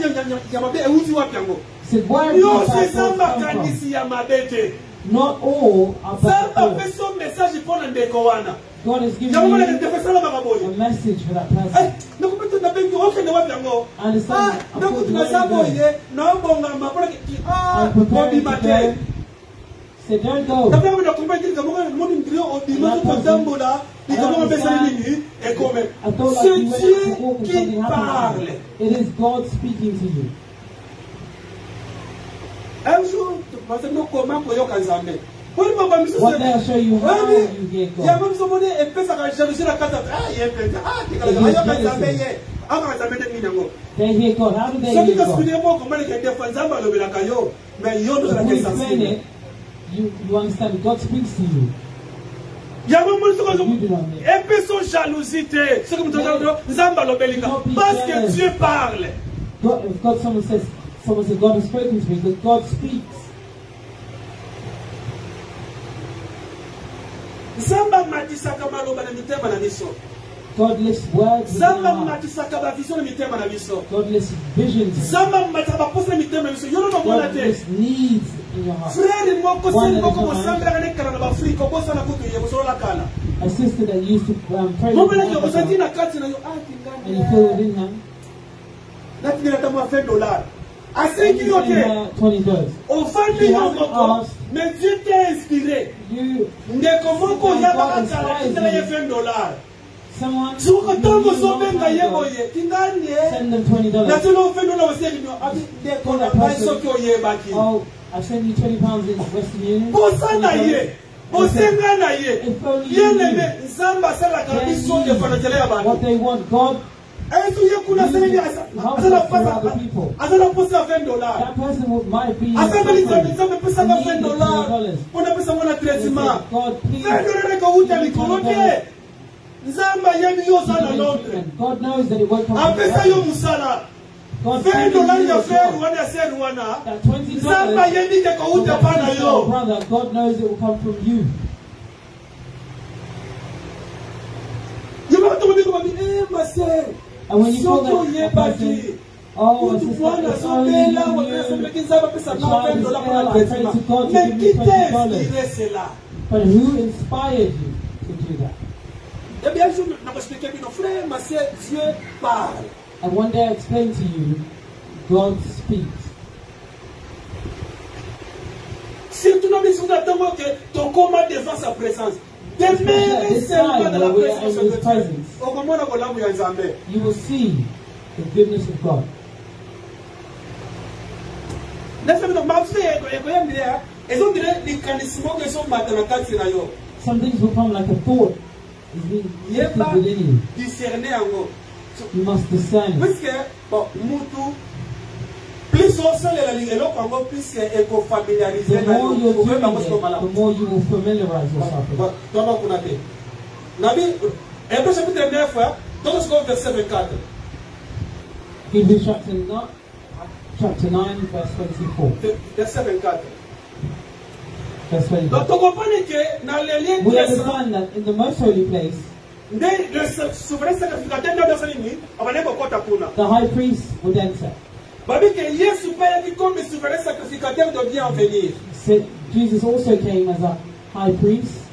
ya mabe euti wapi yango? Said, where did Yo that se thought samba come from? kanisi ya mabete. Not all are Samba bad thoughts. peso message pona ndeko wana. God has given Jambo na you ndefesala bakaboye. a message for that person. Nakupita na bengi okende wapi yango? I understand. I thought Nakuti you na were sabo good. ye na bonga mapona ki I'm preparing obi to go. mate. Say, don't go. Kabla mna kumba kile kama moni ndio obi mate kwa tambola ni kama pesa nini e come. I thought like you C'est went to walk Dieu and qui something parle. happened. It is God speaking to you. Un jour, parce que nous comment koyoka Nzambe. Pour papa miso. One day I'll show you how you hear Ya God. même somone e pesa ka jalousie la kata. Ye pesa. Tikala yoka Nzambe ye. Aka Nzambe de minango. They hear God. How do they So hear because God? we don't know comment get defend Nzambe lobela kayo. Mais yo no la If we kesa explain sini. it, you understand God speaks to you. Ya mamu soko You do not hear. et puis son jalousie te. C'est comme Nzambe lobelinga. Parce que Dieu parle. God, if God, someone says God has spoken to me, because God speaks. Nzambe matisaka maloba na mitema na biso. God lifts words within Nzambe our heart. matisaka ba vision na mitema na biso. God lifts visions. Nzambe matisaka ba posa na mitema na biso. Yo no mona God te. lifts needs in your heart. Frère moko One sen at a moko time. mosambela kana kala na Afrika bosa na kutu ye bosola kala. A sister that used to pray Mo with bela ke God, bosati na kati na yo and you feel tingana. within him, Na tingana ta mo $20. Asengi and yo you te. say $20. Ofandi He yo hasn't moko. asked. Mais Dieu t'a inspiré. You, Ndeko moko God ya baka inspires kala tingana ye you. $20. Someone, Suko you tango need so benga ye God, boye. Tingani send them $20. na tolo $20 waseki no abi ndeko na baiso kyo ye baki. Oh, I send you £20 in Western Union. Bosa na ye. Bosenga na ye. If only Ye you neme knew. Nzamba sala kabiso de fanatele ya What bantu. they want, God, Ezu ye kuna sele ni asala pasa asala posa $20. that person might be Asala ni suffering. Nzambe pesa And ka need the $20. $20. Ona pesa mwana They say, traitement. God, please, $20 ko uta likolote. Nzamba ye ni yo sana Londres. and God knows that it won't come from Apesa yo musala. God $20 ya knows fer wana ser wana. that $20 Nzamba ye ni de ko for uta that pana sister or yo. brother, God knows it will come from you. Yo ba to ko bi ma sœur. And when you call Soko that ye person, baki. oh, Utu sister, mwana it's so only bela you, wa pesa meki Nzamba pesa the na child is $20 ill, pana I pray to traitement. God to Mais give me qui t'est $20. inspiré cela? But who inspired you to do that? Eh bien, je vais expliquer, mon frère, ma sœur, Dieu parle. And one day I explained to you, God speaks. Surtout dans les secondes d'attendre que ton combat devant sa présence. Demeurer seulement dans la présence de Dieu. Au moment où on a vu Nzambe. You will see the goodness of God. Some things will come like a thought. It's being within you. You must discern. Plus on sent les lignes, plus éco-familiarisé. The more you're doing it, the more you will familiarize yourself with it. Nabi, Hébreux chapitre 9, verset 24. Hebrews chapter 9, verse 24. Verset 24. Verse 24. Donc, tu comprends que dans les liens We understand that in the most holy place, the high priest would enter. Jesus also came as a high priest.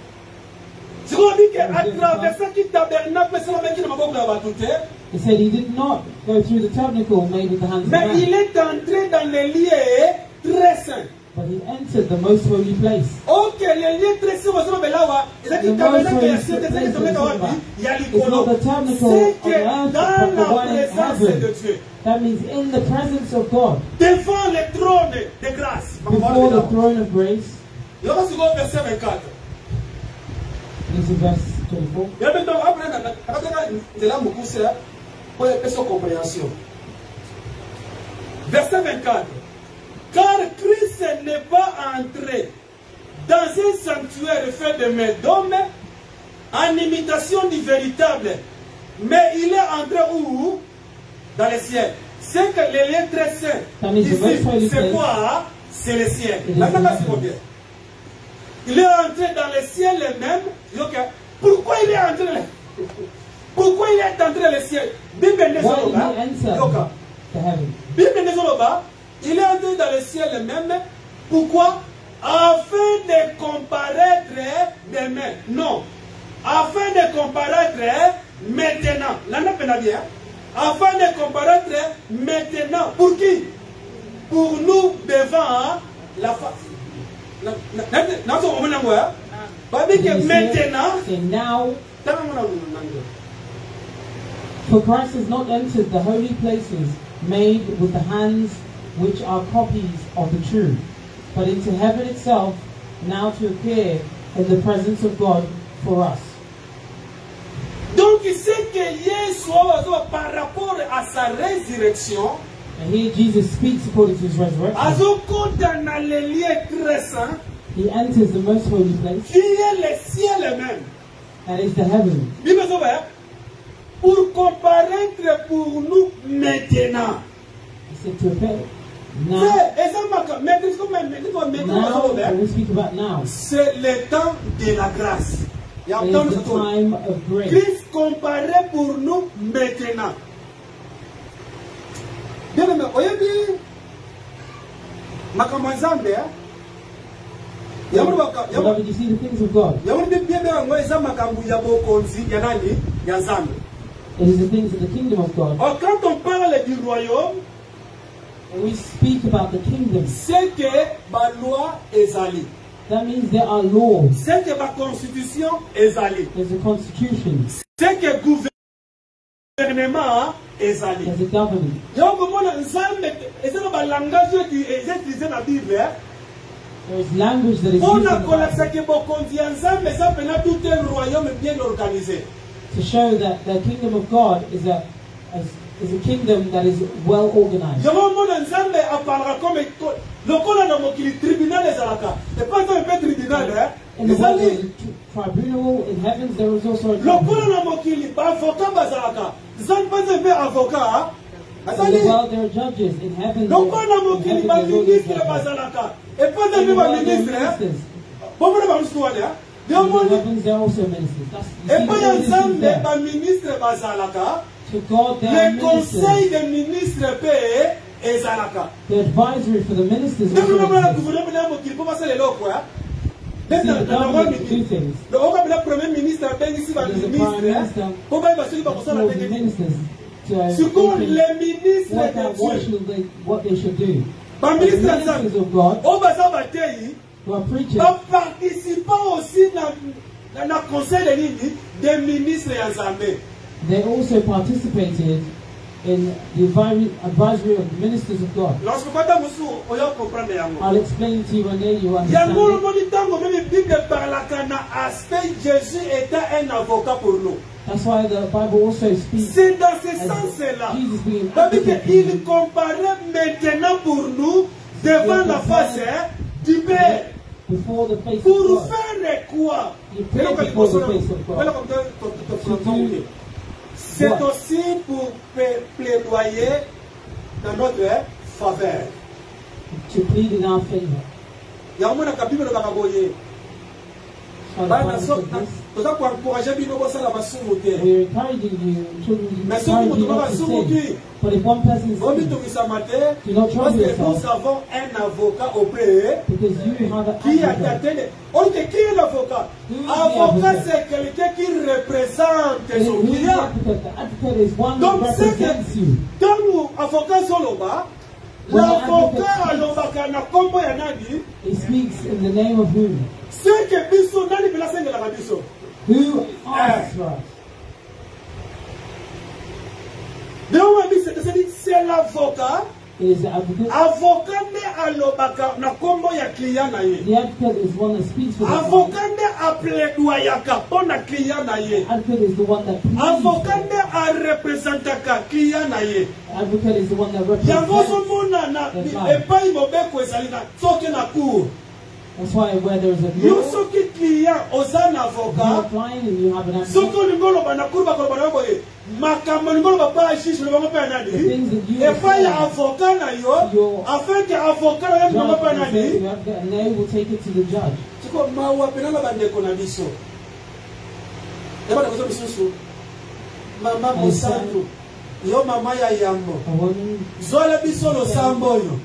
He said he did not go through the tabernacle made with the hands of man, but he entered the most holy place. It's not the tabernacle on earth, but the one in heaven. That means in the presence of God, devant le trône de grâce. Before the throne of grace. Verset 24. This is verse 24. Verset 24. Car Christ n'est pas entré dans un sanctuaire fait de mains d'hommes en imitation du véritable, mais il est entré où? Dans le ciel. C'est que les liens très saints, ici, c'est quoi? C'est le ciel. Il est entré dans le ciel même. Pourquoi il est entré là? Pourquoi il est entré dans le ciel? Bible il est entré dans le ciel même. Pourquoi? Afin de comparaître demain. Non. Afin de comparaître maintenant. Là, on a bien. Afin de comparaître maintenant. Pour qui? Pour nous devant la face. Maintenant. For Christ has not entered the holy places made with the hands, which are copies of the true, but into heaven itself, now to appear in the presence of God for us. Donc il sait que Yeshua par rapport à sa résurrection, and here Jesus speaks according to his resurrection. He enters the most holy place, qui est le ciel même. That is the heaven. Pour comparaître pour nous maintenant. He said to appear. Now, we speak about now. C'est le temps de la grâce. It is the time of grace. Christ comparé pour nous maintenant. Bien aimé, oyebi makambo nzambe Beloved, you see the things of God. It is the things of the kingdom of God. Quand on parle du royaume, when we speak about the kingdom, c'est que ma loi est allée. That means there are laws. C'est que ma constitution est allée. There's a constitution. C'est que gouvernement est allé. There's a government. There is language that is used to show that the kingdom of God is a kingdom that is well organized. In the world, there is a tribunal. In heavens, there is also a tribunal. In the world, there are judges. In heaven, there are judges. In the world, there are ministers. In the heavens, there are also ministers. To God, there are ministers. The advisory for the ministers. See, the government do things. Le premier ministre a béni ici va There's a ministre. prime minister Comment il va se dire pour ça la for the bénédiction? ministers to Sur quoi they les ministres work out de what they should do. Dieu, The ministers of God au bazar bataille, who are preaching, va participant aussi dans le conseil de l'île des ministres et Nzambe. they also participated in the advisory of the ministers of God. Lorsque vous avez comprendre yango. I'll explain it to you one day, you Yango le understand it. moni tango même Bible parle kana aspect Jésus était un avocat pour nous. That's why the Bible also speaks C'est dans ce as sens-là. Jesus being Parce advocate. qu'il comparait maintenant pour nous devant la face du Père. Before the face Pour of God. faire quoi? You pray before the face of God. C'est aussi pour plaidoyer dans notre faveur. To plead in our favor. Yango na kabibe na bakaboye. So the Bana Bible so says this. toza ko encourager bino bosala basumu te. We're encouraging you, children, Mais encouraging soki you mutu not to basumu sin. ki, But if one person omi sins, tokisama te, do not trouble parce que nous yourself, avons un avocat auprès because you have an qui a advocate. atteint. On dit qui est l'avocat? Who is the Avocat advocate? c'est quelqu'un qui représente And son who is the client. advocate? The advocate is one Donc who c'est represents que you. quand nous avocat soloba, When the l'avocat advocate alobaka na kombo ya nani? He speaks in the name of whom? C'est que biso nani bila sengela na biso. Who asks for us? Donc on dit c'est l'avocat. It is the advocate. Avocat ne alobaka na kombo ya client na ye. The advocate is one that speaks for the client. Avocat ne apledoyaka pona client na ye. The advocate is the one that pleads. Avocat ne a représentaka client na ye. The advocate is the one that Yango represents. somona na epai mobeko ezali na soki na cour. That's why where there is a Yo law, soki client oza na you are avocat. applying and you have an Soki advocate. olingo loba na cour bakoloba na boye. Makambo olingo loba pa juge loba pa The nani. things that you Epai ya decide, avocat na yo. your Afin que avocat na yo loba pa judge will say nani. you have to, and they will take it to the judge. Tiko mawa pena na bandeko na biso. Eba na biso bisusu. Mama Mosantu. Yo mama ya yambo. A woman, Zola biso lo sambo yo.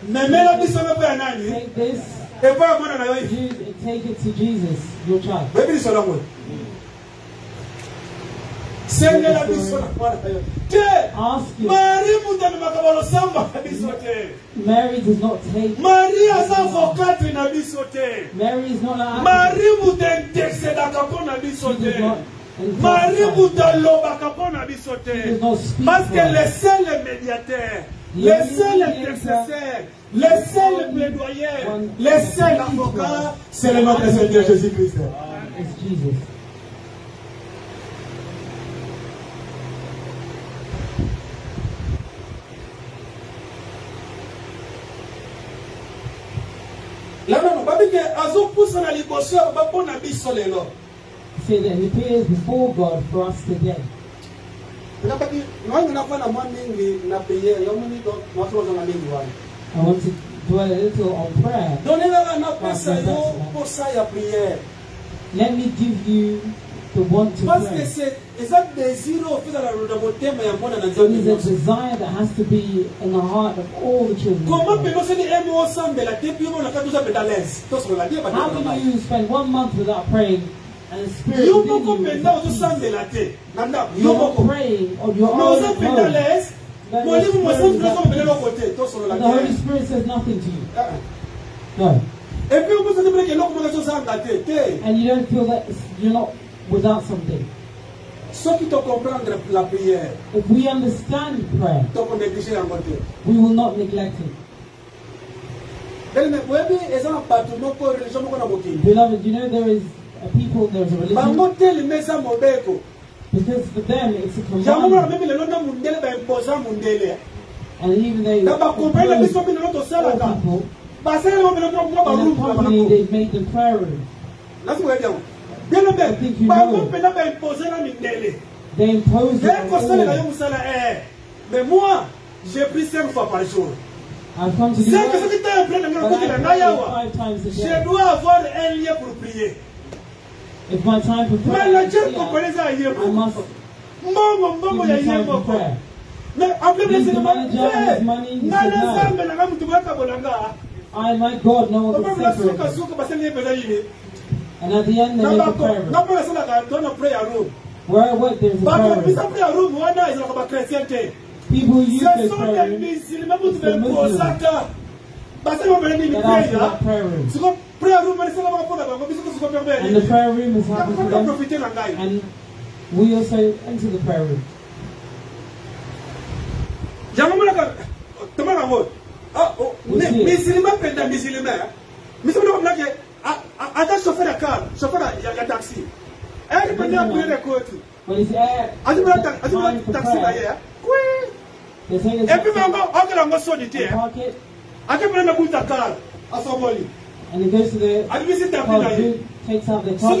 Memela biso na pa nani. take this, Eba ya mwana na yo. use it, take it to Jesus, your child. Bebi biso na mwe. Sengela biso na mwana na yo. Te. Ask you. Mari mutani makabalo samba na biso te. Mary does not take. Maria za avocate na biso te. Mary is not an advocate. Mari mutani texedaka po na biso She does te. not. Marie Boudalobaka po na biso She te. does not speak Parce for que le us. seul médiateur, The le only seul mediator, intercesseur, le seul plaidoyer, one le seul avocat, c'est le nom de Seigneur Jésus-Christ. It's Jesus. Là, non, parce que azo pousse na liboso ba po na biso lelo. Say that he appears before God for us today. Na paki, no na fa na mwa mingi na prière, yo muni do na so na mingi wana. I want to dwell a little on prayer. Donnez na pesa yo pour ça ya prière. Let me give you the want to Parce que pray. c'est exact désir au fait dans le thème ya mwana na It is a Dieu. desire that has to be in the heart of all the children. of Comment God. peut-on se dire un mot sans la tête puis on a fait tout ça à l'aise. Tout ce qu'on a dit pas How can you spend 1 month without praying and the Spirit yo within moko you is penda at au peace? sans la tête. Nanda yo You're not moko. praying on your Mais own on at penda home. l'aise. But Mon the livre moi Spirit sans is nous at sommes peace. l'autre côté. Tout sur la And the Holy tête. Spirit says nothing to you. No. Et puis on peut se dire que l'autre comment ça sans la tête. And you don't feel that you're not without something. Ceux qui te comprendre la prière, If we understand prayer, donc on néglige en côté. we will not neglect it. Mais oui, ils ont pas tout notre religion qu'on a beaucoup. Beloved, you know there is a people, there is a religion, Bango tel mesa mobeko. because for them it's a Jamu na commandment. même le nom mundele ba imposa mundele. And even they Na ba comprendre biso impose bino notre all sala ka. people Ba sala mo bino mo ba in a room ba company, ba. they've made them prayer room. Là c'est bien. Bien le I think you bien. Ba know. mo pena ba imposer na mindele. They impose it Dès on que ça le all. gagne sala mais moi j'ai pris 5 fois par jour. I've come to do C'est que ce that, qui t'a appris dans but le côté I de pray Nayawa. 5 times a Je day. dois avoir un lien pour prier. If my time for Mais prayer la is Dieu here, comprenez ça hier. I must Mbongo ya give me time yembo. for prayer. Mais après He's le the manager and his money, he said no. Nana zambe na ngamu tubaka bolanga. I and my God know what to separate them. And at the end, they make a prayer room. Where I work, there's a prayer room. People use this prayer room. It's the Muslims that ask for that prayer room. And the prayer room is happening for them. And we also enter the prayer room. When it's time for prayer, they take us to park it, and it goes to the car, takes out the car,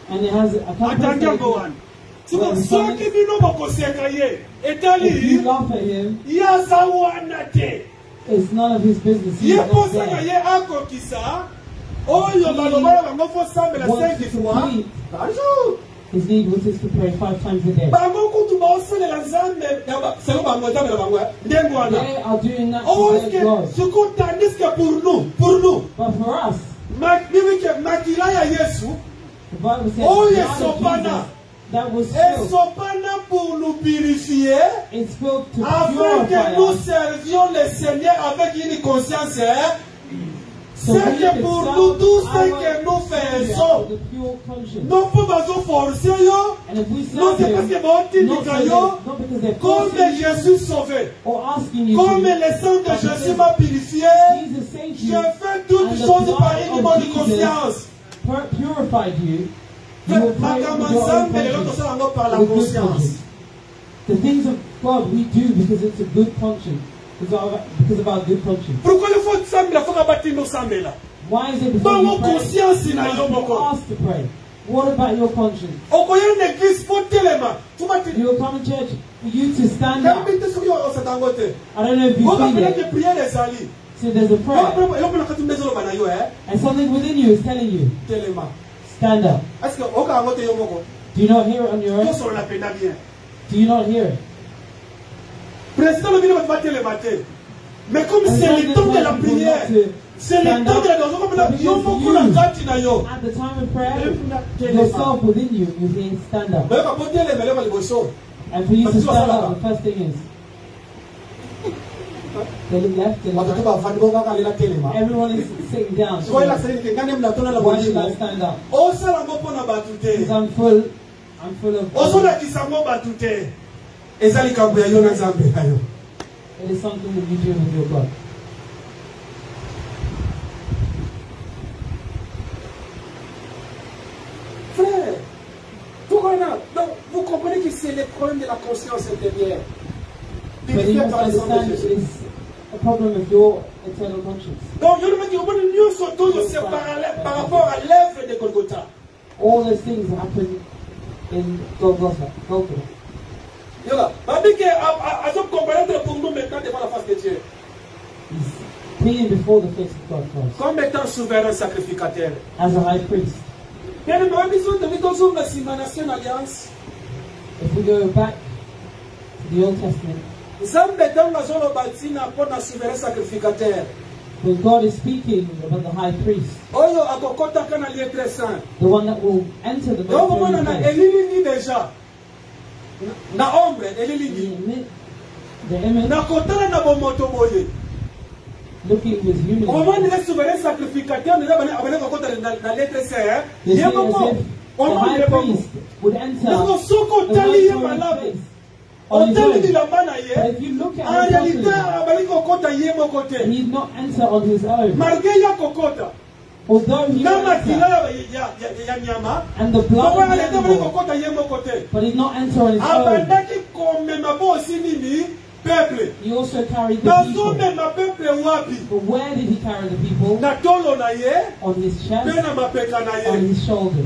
and it has a couple. If you laugh at him, it's none of his business. He's not there. His need was just to pray 5 times a day. They are doing that to their God. But for us, the Bible says that was spilled. It's spilled to purify us. C'est que pour nous tout ce que nous faisons, non pour nous forcer, non c'est parce que nous comme Jésus sauvé, comme le sang de Jésus m'a purifié, je fais toutes choses par une bonne conscience. Purified you. The things of God we do because it's a good conscience. Because of our good conscience. Pourquoi il faut sembler bâtir nos sembler? Why is it before you pray, you ask to pray? What about your conscience? You will come to church for you to stand up. I don't know if you feel it. So there's a prayer. And something within you is telling you, stand up. Do you not hear it on your own? Do you not hear it? Président le ministre va te le matin. Mais comme c'est le temps de la prière, c'est le temps de la at the time of prayer, yourself within you is saying stand up. And for you to stand up, the first thing is they look left, they look right. Everyone is sitting down. Why should I stand up? Because I'm full of it is something that you do with your God. Frère, donc vous comprenez que c'est le problème de la conscience intérieure. But you must understand it is a problem of your eternal conscience. Donc, all those things happen in Golgotha. He's pleading before the face of God first. Comme étant souverain sacrificateur. As a high priest. If we go back to the Old Testament, when God is speaking about the high priest, the one that will enter the most holy place, the image, looking with humility. The high priest would enter the most holy place on his own. But if you look at him he's not enter on his own. Although he enter, and the blood of the animal, but he's not enter on his own. He also carried the people. But where did he carry the people? On his chest, on his shoulders.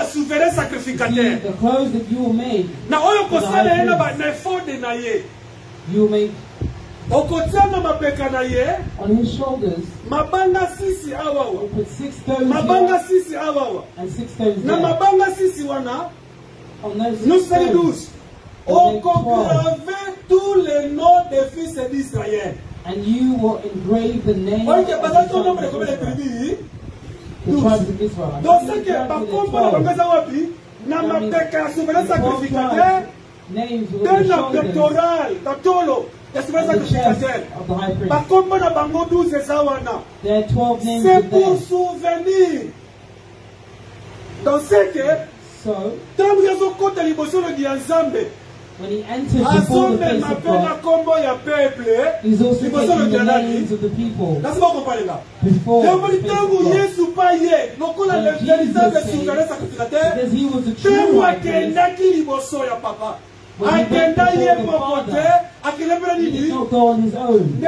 See, the clothes that you were made, you were made on his shoulders. He put 6 stones here and 6 stones there. On those 6 stones, on tous les noms des fils d'Israël. And you will engrave the name of the tribes of Israel. Donc, c'est que, par contre, par contre, c'est pour souvenir. Donc, c'est que, when he enters before the face of God, he's also taking the names of the people before the face of God. Because he was a true high priest, when he went before the Father, he did not go on his own. And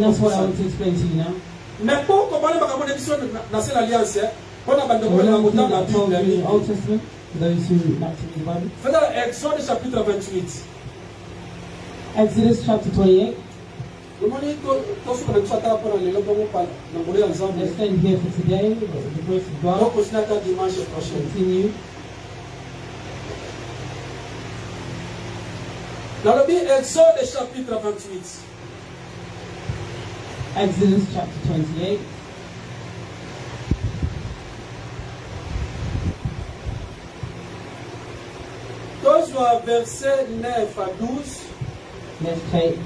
that's what I want to explain to you now. Mais pour comprendre la connexion dans l'alliance, on a besoin de la Bible. Old Testament, for those who like to read the Bible. Faisons Exode chapitre 28. Exodus chapter 28. Let's stand here for today, with the grace of God. Continue. Dans le Bible, Exode chapitre 28. Exodus chapter 28. Verset 9 à 12. Let's take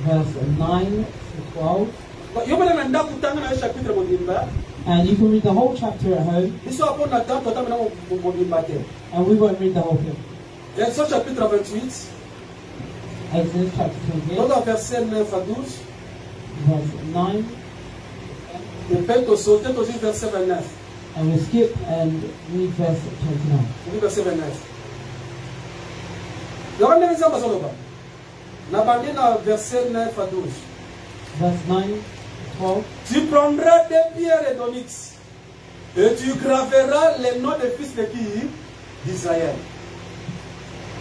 verse 9 to 12. And you can read the whole chapter at home. And we won't read the whole thing. Exode chapitre 28. Exodus chapter 28. Verset 9 à 12. Verse 9. Verset 29. And we'll skip and read verse 29. Verset 29. Verset 9 à 12. Verse 9, 12. Tu prendras des pierres d'onyx et tu graveras les noms des fils de qui? D'Israël.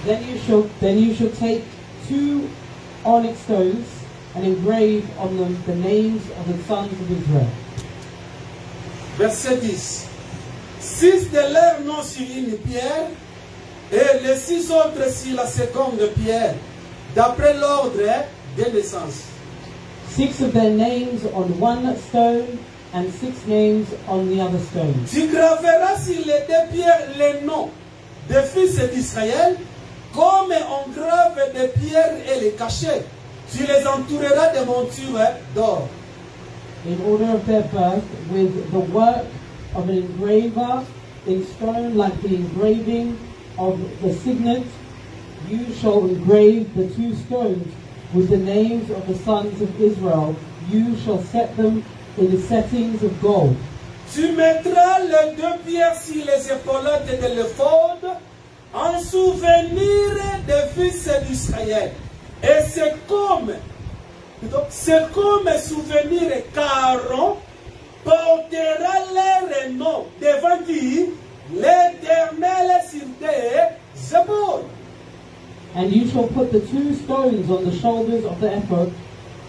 Then you shall take 2 onyx stones and engrave on them the names of the sons of Israel. Verset 10. 6 de leurs noms sur une pierre et les 6 autres sur la seconde pierre, d'après l'ordre des naissances. 6 of their names on one stone and 6 names on the other stone. Tu graveras sur les 2 pierres les noms des fils d'Israël, comme on grave des pierres et les cachets. Tu les entoureras de montures d'or. In order of their birth, with the work of an engraver in stone, like the engraving of the signet, you shall engrave the 2 stones with the names of the sons of Israel. You shall set them in the settings of gold. Tu mettras les 2 pierres sur les épaulettes de l'éphod en souvenir des fils d'Israël. Et c'est comme souvenir qu'Aaron portera leurs noms devant qui? L'Éternel sur des épaules. And you shall put the 2 stones on the shoulders of the ephod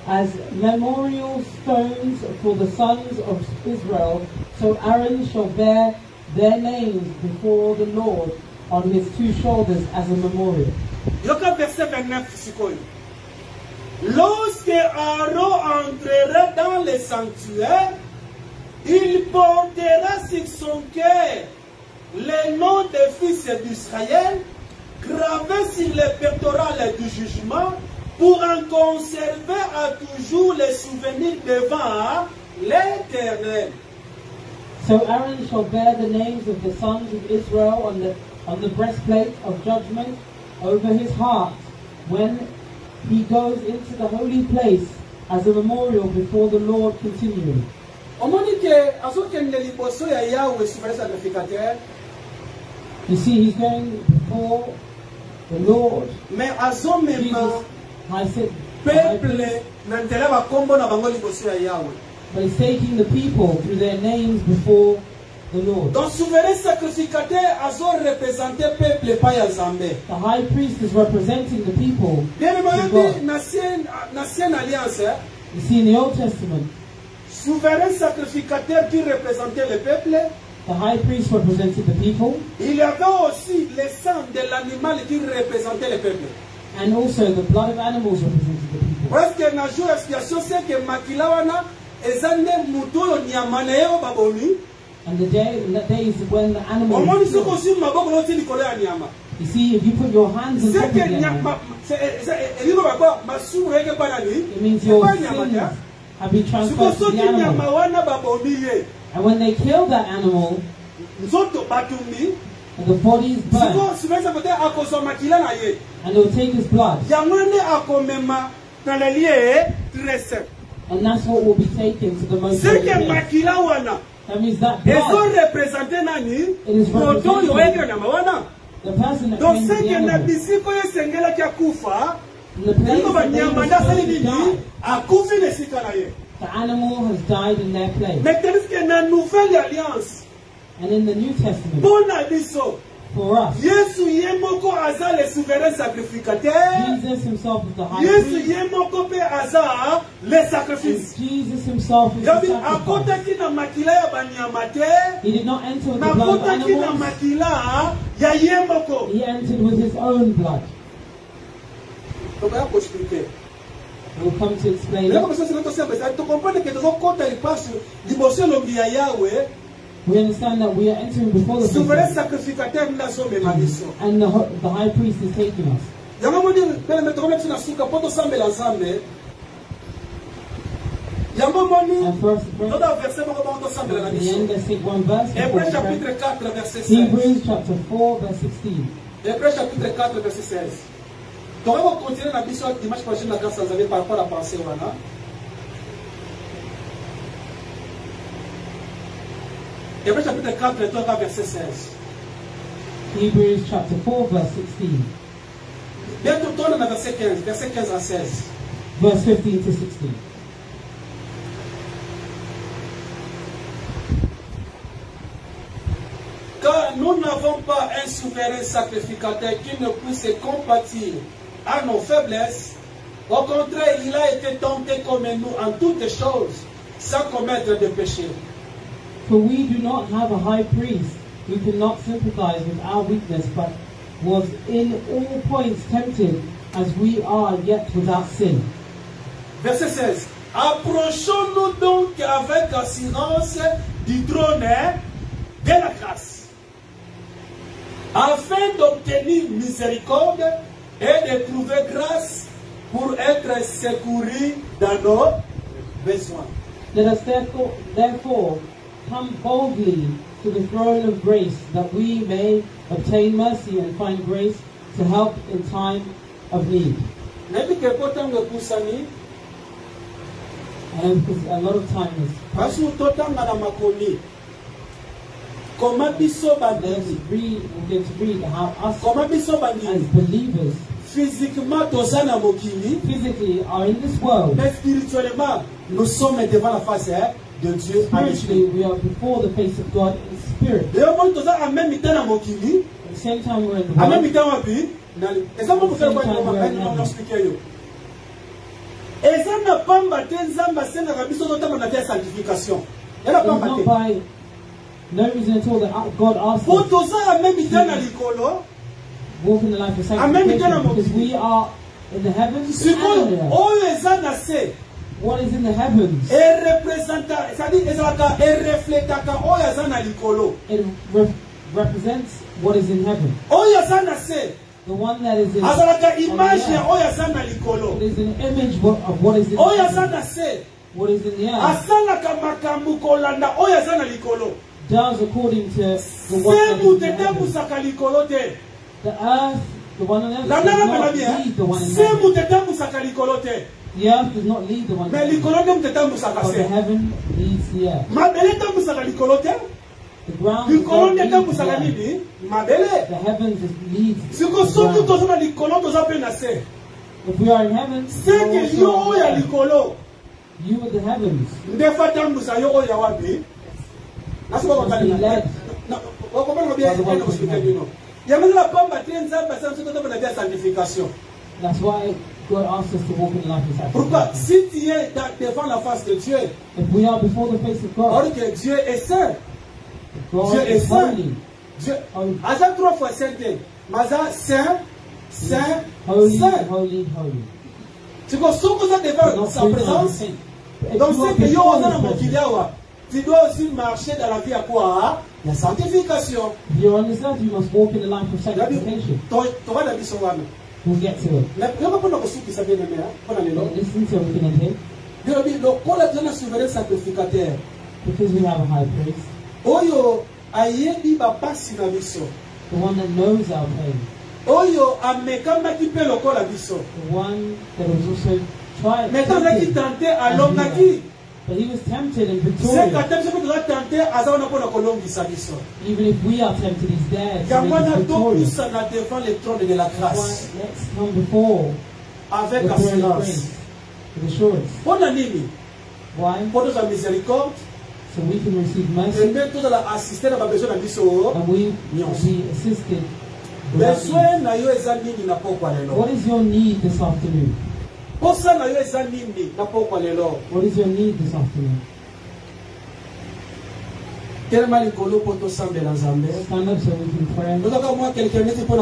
as memorial stones for the sons of Israel. So Aaron shall bear their names before the Lord on his 2 shoulders as a memorial. Verset 29. Lorsque Aaron entrera dans le sanctuaire, il portera sur son cœur les noms des fils d'Israël, gravés sur les pectorales du jugement, pour en conserver à toujours les souvenirs devant l'Éternel. So Aaron shall bear the names of the sons of Israel on the breastplate of judgment over his heart when he goes into the holy place as a memorial before the Lord continually. You see, he's going before the Lord. Jesus, I said, but he's taking the people through their names before the Lord. Donc, souverain sacrificateur a représenté peuple pas Yazambé. The high priest is representing the people. You see, in the Old Testament, souverain sacrificateur qui représentait le peuple. The high priest represented the people. Il y avait aussi le sang de l'animal qui représentait le peuple. And also the blood of animals represented the people. Parce que na jour expiation c'est que makila wana ezande muto nyama na yo babomi. And that day is when the animal Omoni is soko killed. si maboko loti likolo ya nyama. You see, if you put your hands on top of the animal, it means your sins have been transferred to the animal. And when they kill that animal, and the body is burned, and they will take his blood. And that's what will be taken to the most holy place. That means that blood, it is representing the person that came to the animal. In the place that they were supposed to die, the animal has died in their place. And in the New Testament, for us, Jesus himself is the high priest. And Jesus himself is the sacrifice. He did not enter with the blood of animals. He entered with his own blood. We'll come to explain it. We understand that we are entering before the and the high priest is taking us. And first, let's take one verse. Hebrews chapter 4, verse 16. Hébreux chapitre 4, verset 16. Donc on va continuer la mission dimanche prochain la grâce à par rapport à la pensée. Hébreux chapitre 4, verset 16. Hebrews chapter 4, verse 16. Bientôt tourne à verset 15, verset 15 à 16. Verse 15 to 16. Car nous n'avons pas un souverain sacrificateur qui ne puisse compatir à nos faiblesses. Au contraire, il a été tenté comme nous en toutes choses, sans commettre de péché. For we do not have a high priest who cannot sympathize with our weakness, but was in all points tempted as we are, yet without sin. Verset 16. Approchons-nous donc avec assurance du trône de la grâce, afin d'obtenir miséricorde et de trouver grâce pour être secouru dans nos besoins. Let us therefore come boldly to the throne of grace, that we may obtain mercy and find grace to help in time of need. And because a lot of time is passed. We're going to read how us as believers physically are in this world. Mais spirituellement, nous sommes devant la face de Dieu. Spiritually, we are before the face of God in spirit. At the same time, we're in the world. It's not by no reason at all that God asks us to walk in the life of sanctification, because we are in the heavens and on the earth. What is in the heavens? It represents what is in heaven. The one that is in the earth. It is an image of what is in heaven. What is in the earth does according to the one that is in heaven. The earth, the one on earth, does not lead the one in heaven. The earth does not lead the one in heaven, but the heaven leads the earth. The ground does not lead the earth. The heavens leads the ground. If we are in heaven, you are the heavens. Must be led by the one in heaven. That's why God asks us to walk in life of sacrifice. If we are before the face of God, God Dieu est is saint. holy. Dieu, Holy. Aza 3 fois saint. Maza saint, saint, Holy, saint. holy, holy. Tu vois, ce que ça devant sa présence. Donc, c'est que yo, on a mon kiliawa. Tu dois aussi marcher dans la vie à quoi? La sanctification. If you're on this earth, you must walk in the life of sanctification. Tu vas dans le wana. We'll get to it. Je ne peux pas dire ça bien aimé. Listen to everything in here. Donc, pour la souverain sacrificateur. Because we have a high priest. Oyo ayebi bapasi na biso. The one that knows our pain. Oyo amekamaki pe lokola biso. The one that was also tried. Mais quand il tenté à longaki. But he was tempted and C'est victorious. quand il peut tenté à ça on a pas kolongisa biso. Even if we are tempted, he's there to make us Yamana donc victorious. ça na devant le trône de la grâce. Let's come before Avec the throne of assurance. grace with assurance. Pona nini? Why? Pour notre miséricorde. So we can receive Et mercy même tout la assister à besoin na biso. and we will be assisted. without need. Besoin na yo eza nini na pokwa lelo. What is your need this afternoon? Posa na yo eza nini na pokwa lelo. What is your need this afternoon? Tellement likolo poto sambela nzambe. Stand up so we can pray. Nous avons quelqu'un qui peut